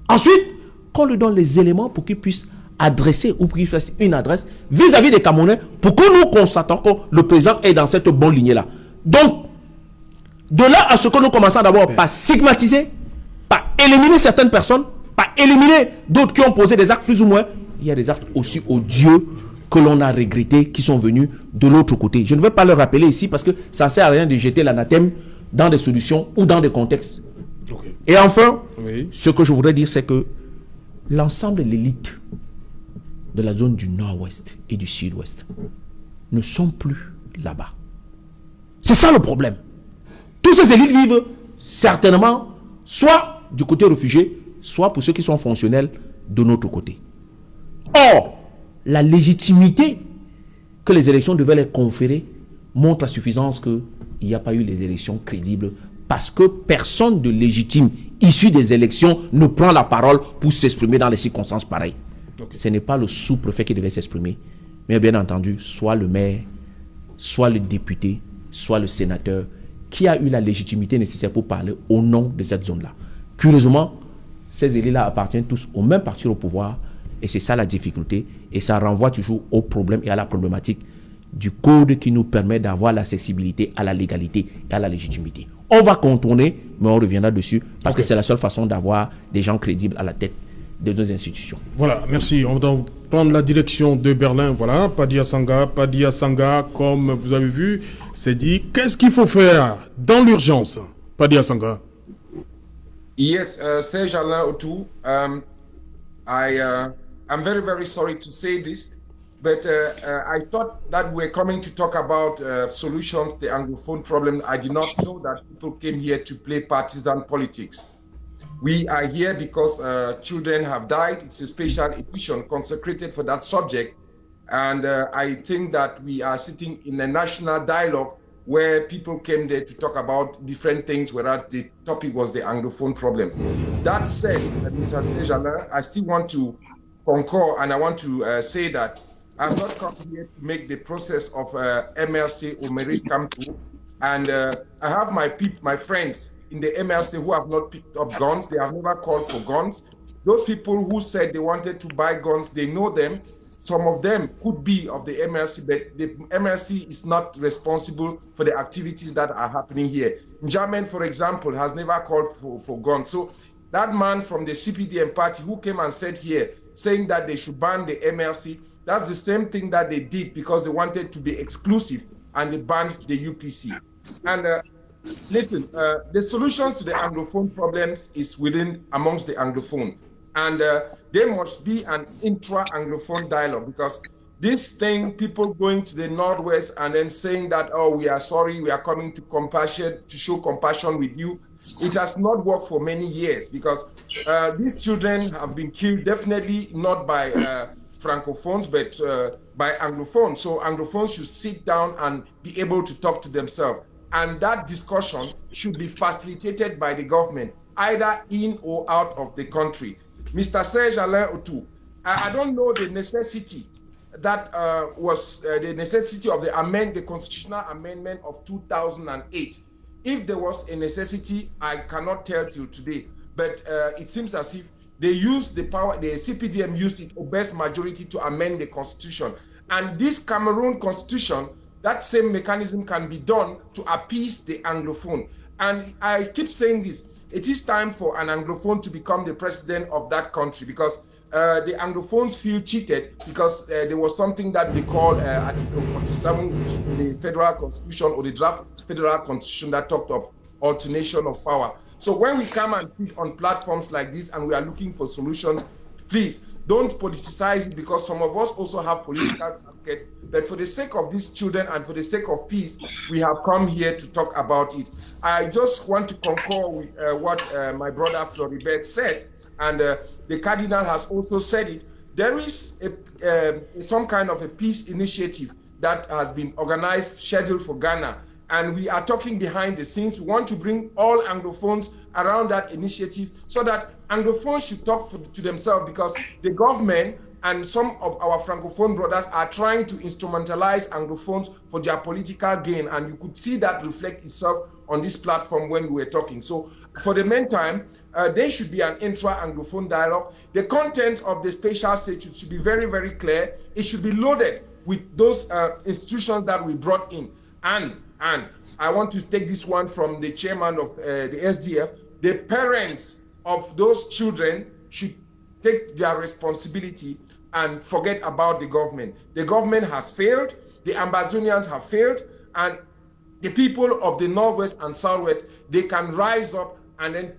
Ensuite, qu'on lui donne les éléments pour qu'il puisse adresser ou pour qu'il fasse une adresse vis-à-vis des Camerounais pour que nous constatons que le président est dans cette bonne lignée-là. Donc, de là à ce que nous commençons d'abord par stigmatiser, par éliminer certaines personnes, par éliminer d'autres qui ont posé des actes plus ou moins, il y a des actes aussi odieux que l'on a regrettés qui sont venus de l'autre côté. Je ne vais pas le rappeler ici parce que ça ne sert à rien de jeter l'anathème dans des solutions ou dans des contextes. Okay. Et enfin, ce que je voudrais dire, c'est que l'ensemble de l'élite de la zone du nord-ouest et du sud-ouest ne sont plus là-bas. C'est ça le problème. Tous ces élites vivent certainement soit du côté réfugié, soit pour ceux qui sont fonctionnels de notre côté. Or, la légitimité que les élections devaient leur conférer montre à suffisance qu'il n'y a pas eu les élections crédibles parce que personne de légitime issu des élections ne prend la parole pour s'exprimer dans les circonstances pareilles. Okay. Ce n'est pas le sous-préfet qui devait s'exprimer, mais bien entendu, soit le maire, soit le député, soit le sénateur, qui a eu la légitimité nécessaire pour parler au nom de cette zone-là. Curieusement, ces élus-là appartiennent tous au même parti au pouvoir, et c'est ça la difficulté, et ça renvoie toujours au problème et à la problématique du code qui nous permet d'avoir l'accessibilité à la légalité et à la légitimité. On va contourner, mais on reviendra dessus, parce que c'est la seule façon d'avoir des gens crédibles à la tête de nos institutions. Voilà, merci. On va prendre la direction de Berlin. Voilà, Padia Sanga, comme vous avez vu, c'est dit. Qu'est-ce qu'il faut faire dans l'urgence, Padia Sanga? Yes, Serge Alain Otu, I'm very, very sorry to say this, but I thought that we're coming to talk about solutions to the Anglophone problem. I did not know that people came here to play partisan politics. We are here because children have died. It's a special edition consecrated for that subject. And I think that we are sitting in a national dialogue where people came there to talk about different things, whereas the topic was the Anglophone problem. That said, Mr. Sejalin, I still want to concur, and I want to say that I've not come here to make the process of MLC or Maurice Kampu. And I have my friends in the MLC who have not picked up guns. They have never called for guns. Those people who said they wanted to buy guns, they know them. Some of them could be of the MLC, but the MLC is not responsible for the activities that are happening here. Njamin, for example, has never called for guns. So that man from the CPDM party who came and said here, saying that they should ban the MLC, that's the same thing that they did because they wanted to be exclusive and they banned the UPC. And listen, the solutions to the Anglophone problems is amongst the Anglophone. And there must be an intra-Anglophone dialogue because this thing, people going to the Northwest and then saying that, oh, we are sorry, we are coming to show compassion with you. It has not worked for many years because these children have been killed, definitely not by Francophones, but by Anglophones. So Anglophones should sit down and be able to talk to themselves. And that discussion should be facilitated by the government, either in or out of the country. Mr. Serge Alain Otu, I don't know the necessity that was the necessity of the constitutional amendment of 2008. If there was a necessity, I cannot tell till today, but it seems as if they used the power, the CPDM used its best majority to amend the constitution. And this Cameroon constitution, that same mechanism can be done to appease the Anglophone. And I keep saying this, it is time for an Anglophone to become the president of that country because the Anglophones feel cheated because there was something that they call Article 47, the federal constitution or the draft federal constitution that talked of alternation of power. So when we come and sit on platforms like this and we are looking for solutions, please don't politicize it because some of us also have political target. But for the sake of these children and for the sake of peace, we have come here to talk about it. I just want to concur with what my brother Floribert said, and the Cardinal has also said it. There is some kind of a peace initiative that has been organized, scheduled for Ghana and we are talking behind the scenes. We want to bring all Anglophones around that initiative so that Anglophones should talk to themselves, because the government and some of our Francophone brothers are trying to instrumentalize Anglophones for their political gain, and you could see that reflect itself on this platform when we were talking. So for the meantime, there should be an intra-Anglophone dialogue. The content of the spatial statute should be very, very clear. It should be loaded with those institutions that we brought in. And I want to take this one from the chairman of the SDF. The parents of those children should take their responsibility and forget about the government. The government has failed, the Ambazonians have failed, and the people of the Northwest and Southwest, they can rise up and then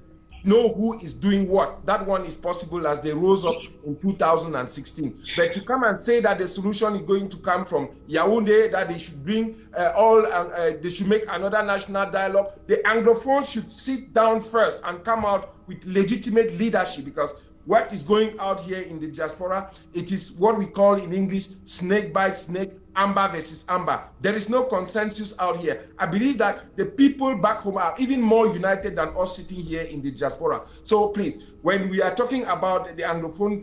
know who is doing what. That one is possible as they rose up in 2016. But to come and say that the solution is going to come from Yaoundé, that they should bring they should make another national dialogue, the Anglophones should sit down first and come out with legitimate leadership, because what is going out here in the diaspora, it is what we call in English snake bites snake, amber versus amber. There is no consensus out here. I believe that the people back home are even more united than us sitting here in the diaspora. So please, when we are talking about the Anglophone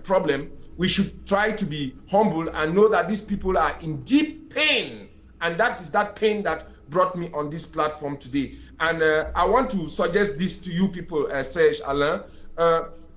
problem, we should try to be humble and know that these people are in deep pain. And that is that pain that brought me on this platform today. And I want to suggest this to you people, Serge, Alain.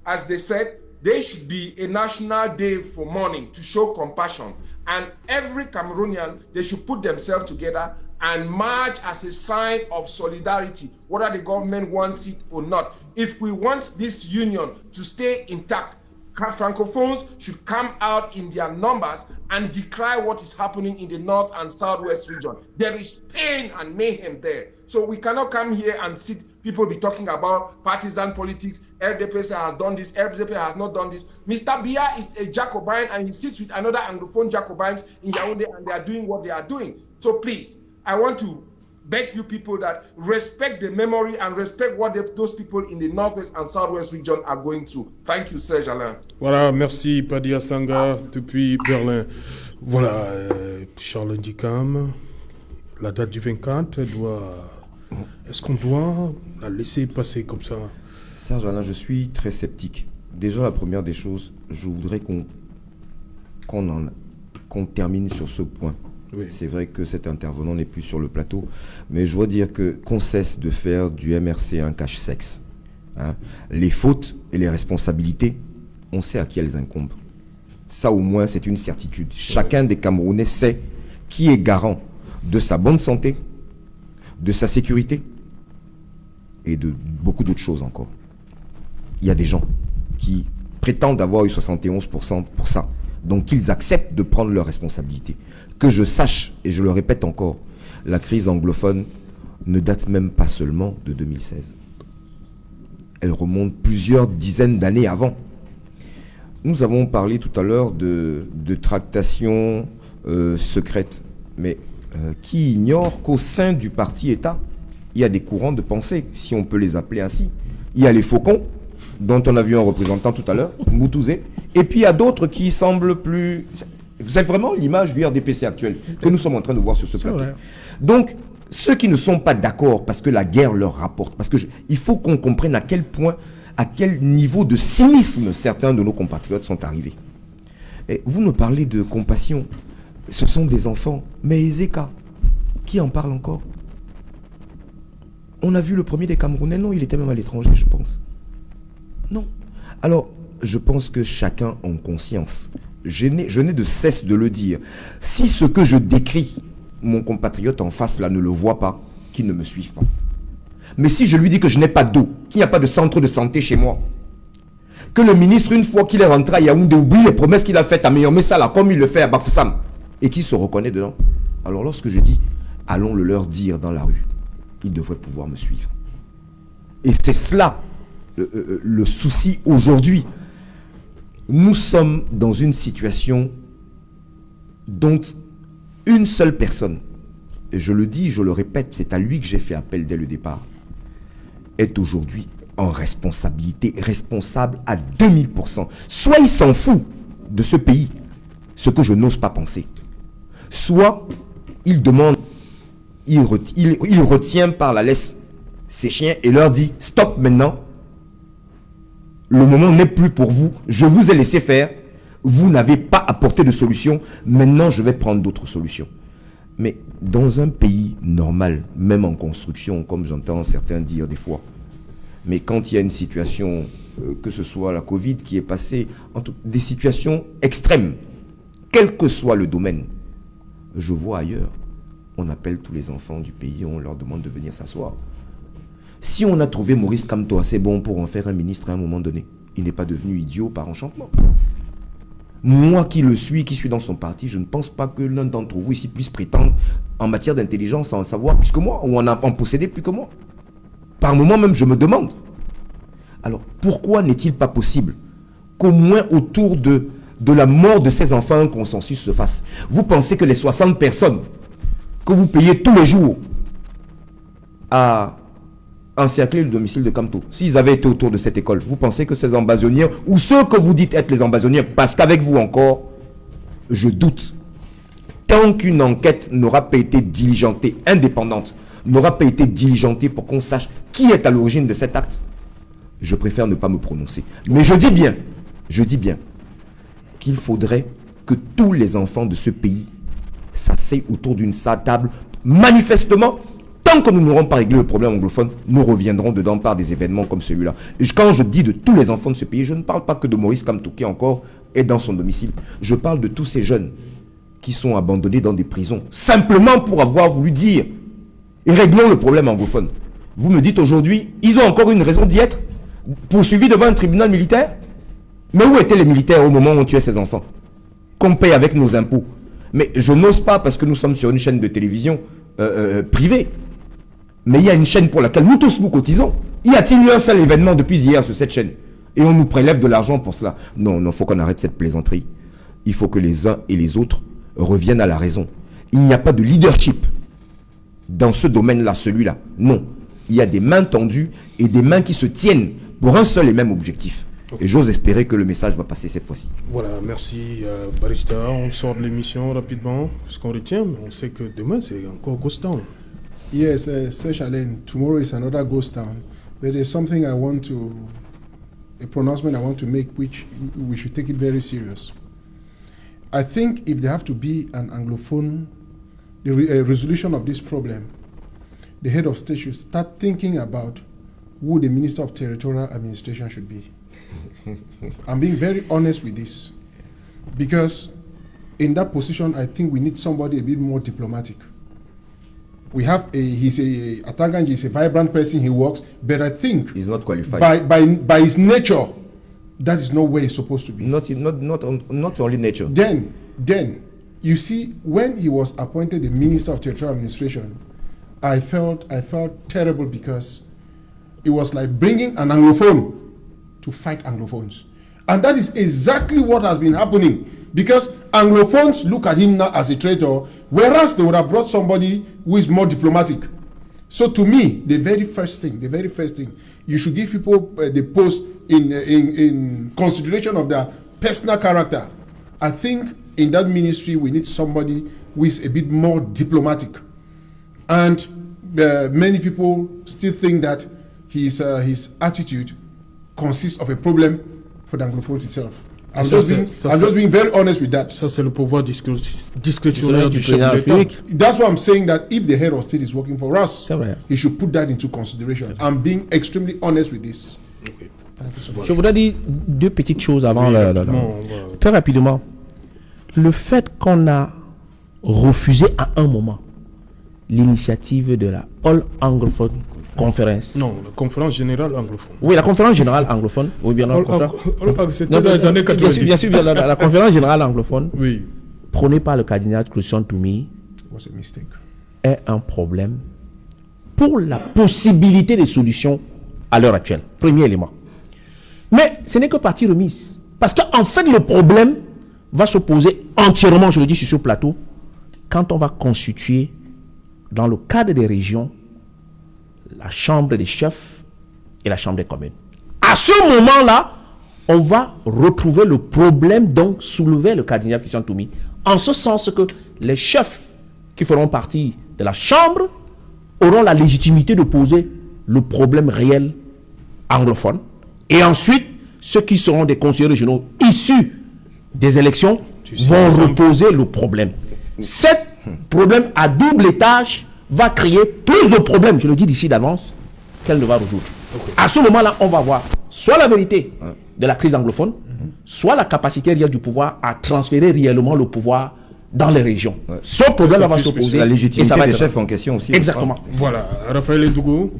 As they said, there should be a national day for mourning to show compassion. And every Cameroonian, they should put themselves together and march as a sign of solidarity, whether the government wants it or not. If we want this union to stay intact, Francophones should come out in their numbers and decry what is happening in the North and Southwest region. There is pain and mayhem there. So we cannot come here and sit, people be talking about partisan politics. RDPC has done this, RDP has not done this. Mr. Biya is a Jacobin and he sits with another Anglophone Jacobins in Yaoundé and they are doing what they are doing. So please, I want to beg you people that respect the memory and respect what those people in the Northwest and Southwest region are going through. Thank you, Serge Alain. Voilà, merci Padi Asanga depuis Berlin. Voilà, Charles Ndikam, la date du 24 doit... Est-ce qu'on doit la laisser passer comme ça? Serge Alain, je suis très sceptique. Déjà, la première des choses, je voudrais qu'on termine sur ce point. Oui. C'est vrai que cet intervenant n'est plus sur le plateau, mais je dois dire qu'on cesse de faire du MRC un cache-sexe. Hein. Les fautes et les responsabilités, on sait à qui elles incombent. Ça, au moins, c'est une certitude. Chacun des Camerounais sait qui est garant de sa bonne santé, de sa sécurité et de beaucoup d'autres choses encore. Il y a des gens qui prétendent avoir eu 71% pour ça. Donc qu'ils acceptent de prendre leurs responsabilités. Que je sache, et je le répète encore, la crise anglophone ne date même pas seulement de 2016. Elle remonte plusieurs dizaines d'années avant. Nous avons parlé tout à l'heure de tractations secrètes. Mais qui ignore qu'au sein du parti État, il y a des courants de pensée, si on peut les appeler ainsi. Il y a les faucons, dont on a vu un représentant tout à l'heure, Moutouzé, et puis il y a d'autres qui semblent plus... C'est vraiment l'image du RDPC actuel que nous sommes en train de voir sur ce plateau. Donc, ceux qui ne sont pas d'accord parce que la guerre leur rapporte, parce que il faut qu'on comprenne à quel point, à quel niveau de cynisme certains de nos compatriotes sont arrivés. Et vous me parlez de compassion, ce sont des enfants, mais Ezeka, qui en parle encore? On a vu le premier des Camerounais, non, il était même à l'étranger, je pense. Non. Alors, je pense que chacun en conscience, je n'ai de cesse de le dire, si ce que je décris, mon compatriote en face là ne le voit pas, qu'il ne me suive pas. Mais si je lui dis que je n'ai pas d'eau, qu'il n'y a pas de centre de santé chez moi, que le ministre, une fois qu'il est rentré à Yaoundé, oublie les promesses qu'il a faites à Meilleur-Messala, comme il le fait à Bafoussam, et qu'il se reconnaît dedans, alors lorsque je dis, allons le leur dire dans la rue, ils devraient pouvoir me suivre. Et c'est cela le souci aujourd'hui. Nous sommes dans une situation dont une seule personne, et je le dis, je le répète, c'est à lui que j'ai fait appel dès le départ, est aujourd'hui en responsabilité, responsable à 2000%. Soit il s'en fout de ce pays, ce que je n'ose pas penser, soit il demande il retient par la laisse ses chiens et leur dit stop maintenant. Le moment n'est plus pour vous. Je vous ai laissé faire. Vous n'avez pas apporté de solution. Maintenant, je vais prendre d'autres solutions. Mais dans un pays normal, même en construction, comme j'entends certains dire des fois, mais quand il y a une situation, que ce soit la Covid qui est passée, des situations extrêmes, quel que soit le domaine, je vois ailleurs, on appelle tous les enfants du pays, on leur demande de venir s'asseoir. Si on a trouvé Maurice Kamto assez bon pour en faire un ministre à un moment donné, il n'est pas devenu idiot par enchantement. Moi qui le suis, qui suis dans son parti, je ne pense pas que l'un d'entre vous ici puisse prétendre en matière d'intelligence en savoir plus que moi, ou en posséder plus que moi. Par moment même, je me demande. Alors, pourquoi n'est-il pas possible qu'au moins autour de la mort de ces enfants, un consensus se fasse? Vous pensez que les 60 personnes que vous payez tous les jours à encercler le domicile de Kamto, s'ils avaient été autour de cette école, vous pensez que ces ambazoniens, ou ceux que vous dites être les ambazoniens, parce qu'avec vous encore, je doute, tant qu'une enquête n'aura pas été diligentée, indépendante, n'aura pas été diligentée pour qu'on sache qui est à l'origine de cet acte, je préfère ne pas me prononcer. Mais je dis bien qu'il faudrait que tous les enfants de ce pays s'asseyent autour d'une table. Manifestement, tant que nous n'aurons pas réglé le problème anglophone, nous reviendrons dedans par des événements comme celui-là. Et quand je dis de tous les enfants de ce pays, je ne parle pas que de Maurice Kamto qui encore est dans son domicile. Je parle de tous ces jeunes qui sont abandonnés dans des prisons, simplement pour avoir voulu dire et réglons le problème anglophone. Vous me dites aujourd'hui, ils ont encore une raison d'y être, poursuivis devant un tribunal militaire. Mais où étaient les militaires au moment où on tuait ces enfants, qu'on paye avec nos impôts? Mais je n'ose pas parce que nous sommes sur une chaîne de télévision privée. Mais il y a une chaîne pour laquelle nous tous nous cotisons. Y a-t-il eu un seul événement depuis hier sur cette chaîne? Et on nous prélève de l'argent pour cela? Non, il faut qu'on arrête cette plaisanterie. Il faut que les uns et les autres reviennent à la raison. Il n'y a pas de leadership dans ce domaine-là, celui-là. Non. Il y a des mains tendues et des mains qui se tiennent pour un seul et même objectif. Okay. Et j'ose espérer que le message va passer cette fois-ci. Voilà, merci Barista. On sort de l'émission rapidement, ce qu'on retient, mais on sait que demain c'est encore Ghost Town. Yes, Serge Alain, tomorrow is another Ghost Town. But there's something a pronouncement I want to make, which we should take it very serious. I think if there have to be an Anglophone, resolution of this problem, the head of state should start thinking about who the Minister of Territorial Administration should be. I'm being very honest with this, because in that position, I think we need somebody a bit more diplomatic. We have Atanganji is a vibrant person, he works, but I think he's not qualified. By his nature, that is not where he's supposed to be. Not only nature. Then, you see, when he was appointed the Minister of Territorial Administration, I felt terrible because it was like bringing an Anglophone to fight Anglophones. And that is exactly what has been happening, because Anglophones look at him now as a traitor, whereas they would have brought somebody who is more diplomatic. So to me, the very first thing, you should give people the post in consideration of their personal character. I think in that ministry, we need somebody who is a bit more diplomatic. And many people still think that his attitude consists of a problem for the Anglophones itself. I'm just being very honest with that. Ça, c'est le pouvoir discrétionnaire du chef de l'État. That's why I'm saying that if the head of state is working for us, he should put that into consideration. I'm being extremely honest with this. Okay. Thank you so much. Je voudrais dire deux petites choses avant. Très rapidement. Le fait qu'on a refusé à un moment l'initiative de la All Anglophone Conference. Non, la conférence générale anglophone. Oui, la conférence générale anglophone. Oui, bien c'était dans les années 90. Bien sûr, la conférence générale anglophone, oui, prônée par le cardinal Christian Toumi, est un problème pour la possibilité de solutions à l'heure actuelle. Premier élément. Mais ce n'est que partie remise. Parce qu'en fait, le problème va se poser entièrement, je le dis sur ce plateau, quand on va constituer, dans le cadre des régions, la chambre des chefs et la chambre des communes. À ce moment-là, on va retrouver le problème dont soulevait le cardinal Christian Toumi, en ce sens que les chefs qui feront partie de la Chambre auront la légitimité de poser le problème réel anglophone. Et ensuite, ceux qui seront des conseillers régionaux issus des élections vont reposer le problème. Ce problème à double étage va créer plus de problèmes, je le dis d'ici d'avance, qu'elle ne va résoudre. À ce moment-là, on va voir soit la vérité de la crise anglophone, soit la capacité réelle du pouvoir à transférer réellement le pouvoir dans les régions. Ce problème va se poser. La légitimité des chefs en question aussi. Exactement. Voilà, Raphaël Ndougou.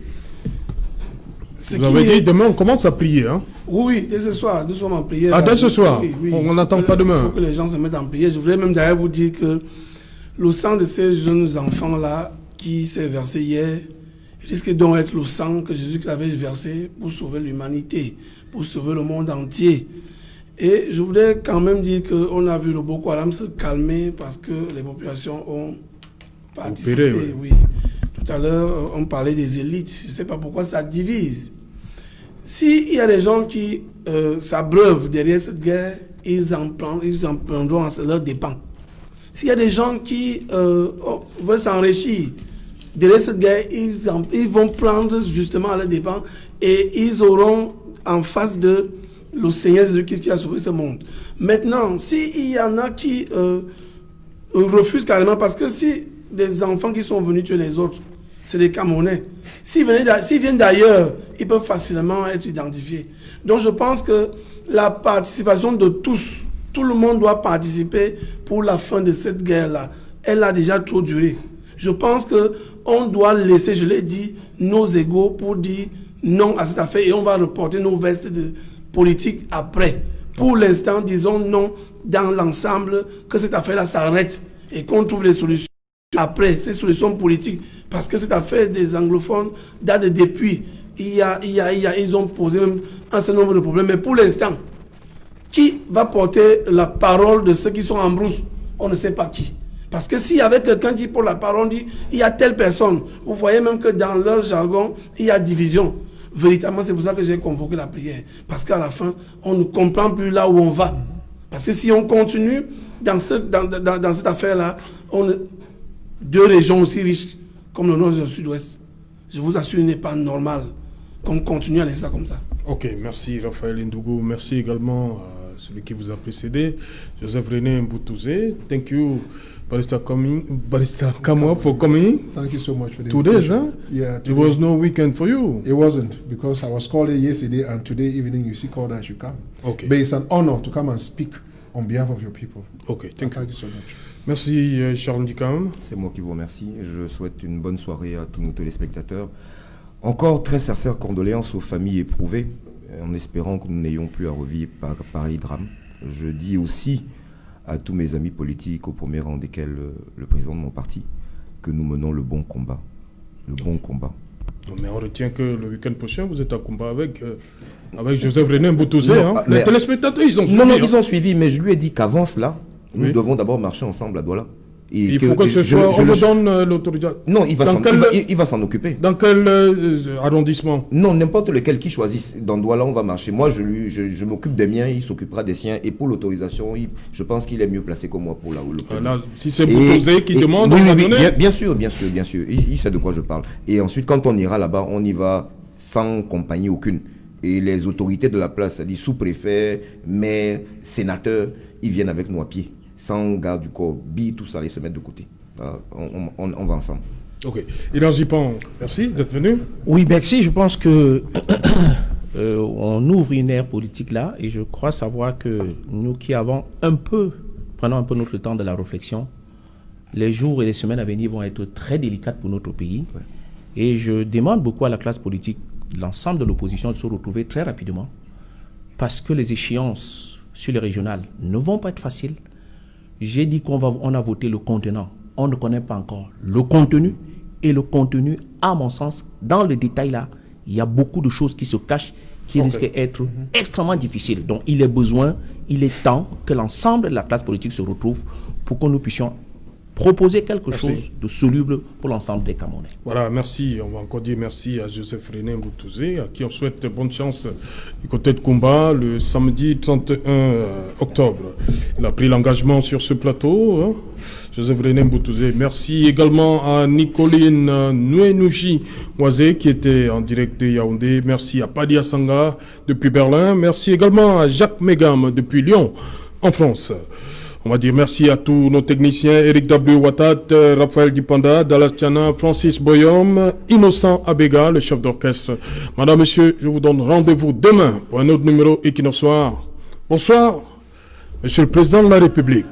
Vous avez dit demain on commence à prier. Hein? Oui, dès ce soir, nous sommes en prière. Ah, dès ce soir, on n'attend pas demain. Il faut que les gens se mettent en prière. Je voulais même d'ailleurs vous dire que le sang de ces jeunes enfants-là qui s'est versé hier risque donc d'être le sang que Jésus avait versé pour sauver l'humanité, pour sauver le monde entier. Et je voudrais quand même dire qu'on a vu le Boko Haram se calmer parce que les populations ont participé. Oui. Tout à l'heure, on parlait des élites. Je ne sais pas pourquoi ça divise. S'il y a des gens qui s'abreuvent derrière cette guerre, ils en prendront à leur dépens. S'il y a des gens qui veulent s'enrichir derrière cette guerre, ils vont prendre justement à leur dépens et ils auront en face de le Seigneur Jésus-Christ qui a sauvé ce monde. Maintenant, s'il y en a qui refusent carrément, parce que si des enfants qui sont venus tuer les autres, c'est des Camerounais. S'ils viennent d'ailleurs, ils peuvent facilement être identifiés. Donc je pense que la participation de tous, tout le monde doit participer pour la fin de cette guerre-là. Elle a déjà trop duré. Je pense qu'on doit laisser, je l'ai dit, nos égos pour dire non à cette affaire et on va reporter nos vestes de politique après. Pour l'instant, disons non dans l'ensemble, que cette affaire-là s'arrête et qu'on trouve les solutions après, ces solutions politiques. Parce que cette affaire des anglophones date depuis. Ils ont posé même un certain nombre de problèmes. Mais pour l'instant, qui va porter la parole de ceux qui sont en brousse? On ne sait pas qui. Parce que s'il y avait quelqu'un qui porte la parole, dit il y a telle personne, vous voyez même que dans leur jargon, il y a division. Véritablement, c'est pour ça que j'ai convoqué la prière. Parce qu'à la fin, on ne comprend plus là où on va. Parce que si on continue dans cette affaire-là, deux régions aussi riches comme le nord et le sud-ouest, je vous assure, il n'est pas normal qu'on continue à laisser ça comme ça. Ok, merci Raphaël Ndougou. Merci également à celui qui vous a précédé, Joseph René Mboutouzé. Thank you, Barrister Kamwa, for coming. Thank you so much for the invitation. Yeah, today, it was no weekend for you. It wasn't, because I was called yesterday and today evening you see called that I should come. Okay. But it's an honor to come and speak on behalf of your people. Okay, thank you so much. Merci Charles Ndikam. C'est moi qui vous remercie. Je souhaite une bonne soirée à tous nos téléspectateurs. Encore très sincères condoléances aux familles éprouvées, en espérant que nous n'ayons plus à revivre pareil drame. Je dis aussi à tous mes amis politiques, au premier rang desquels le président de mon parti, que nous menons le bon combat. Le bon combat. Mais on retient que le week-end prochain, vous êtes en combat avec Joseph René Mboutouzé. Les téléspectateurs, ils ont suivi. Non, ils ont suivi, mais je lui ai dit qu'avant cela, nous devons d'abord marcher ensemble à Douala. Il faut que ce soit, on vous donne l'autorisation. Non, il va s'en occuper. Dans quel arrondissement? Non, n'importe lequel qui choisisse. Dans Douala, on va marcher. Moi, je m'occupe des miens, il s'occupera des siens. Et pour l'autorisation, je pense qu'il est mieux placé que moi pour là. Si c'est Mboutouzé qui demande, on va donner. Bien sûr. Il sait de quoi je parle. Et ensuite, quand on ira là-bas, on y va sans compagnie aucune. Et les autorités de la place, c'est-à-dire sous-préfet, maire, sénateur, ils viennent avec nous à pied. Sans garde du corps, tout ça, allez se mettre de côté. On va ensemble. Ok. Ilan Zipan, merci d'être venu. Oui, merci. Je pense que on ouvre une ère politique là et je crois savoir que nous qui avons prenons un peu notre temps de la réflexion, les jours et les semaines à venir vont être très délicates pour notre pays. Ouais. Et je demande beaucoup à la classe politique, l'ensemble de l'opposition, de se retrouver très rapidement parce que les échéances sur les régionales ne vont pas être faciles. J'ai dit qu'on a voté le contenant. On ne connaît pas encore le contenu. Et le contenu, à mon sens, dans le détail là, il y a beaucoup de choses qui se cachent, qui risquent d'être extrêmement difficiles. Donc il est temps que l'ensemble de la classe politique se retrouve pour que nous puissions proposer quelque chose de soluble pour l'ensemble des Camerounais. Voilà, merci. On va encore dire merci à Joseph René Mboutouzé, à qui on souhaite bonne chance du côté de combat le samedi 31 octobre. Il a pris l'engagement sur ce plateau, Joseph René Mboutouzé. Merci également à Nicoline Nouenouchi Moisé qui était en direct de Yaoundé. Merci à Padi Assanga depuis Berlin. Merci également à Jacques Megam depuis Lyon, en France. On va dire merci à tous nos techniciens, Eric W. Watat, Raphaël Dipanda, Dallas Tiana, Francis Boyom, Innocent Abega, le chef d'orchestre. Madame, Monsieur, je vous donne rendez-vous demain pour un autre numéro Equinox Soir. Bonsoir, Monsieur le Président de la République.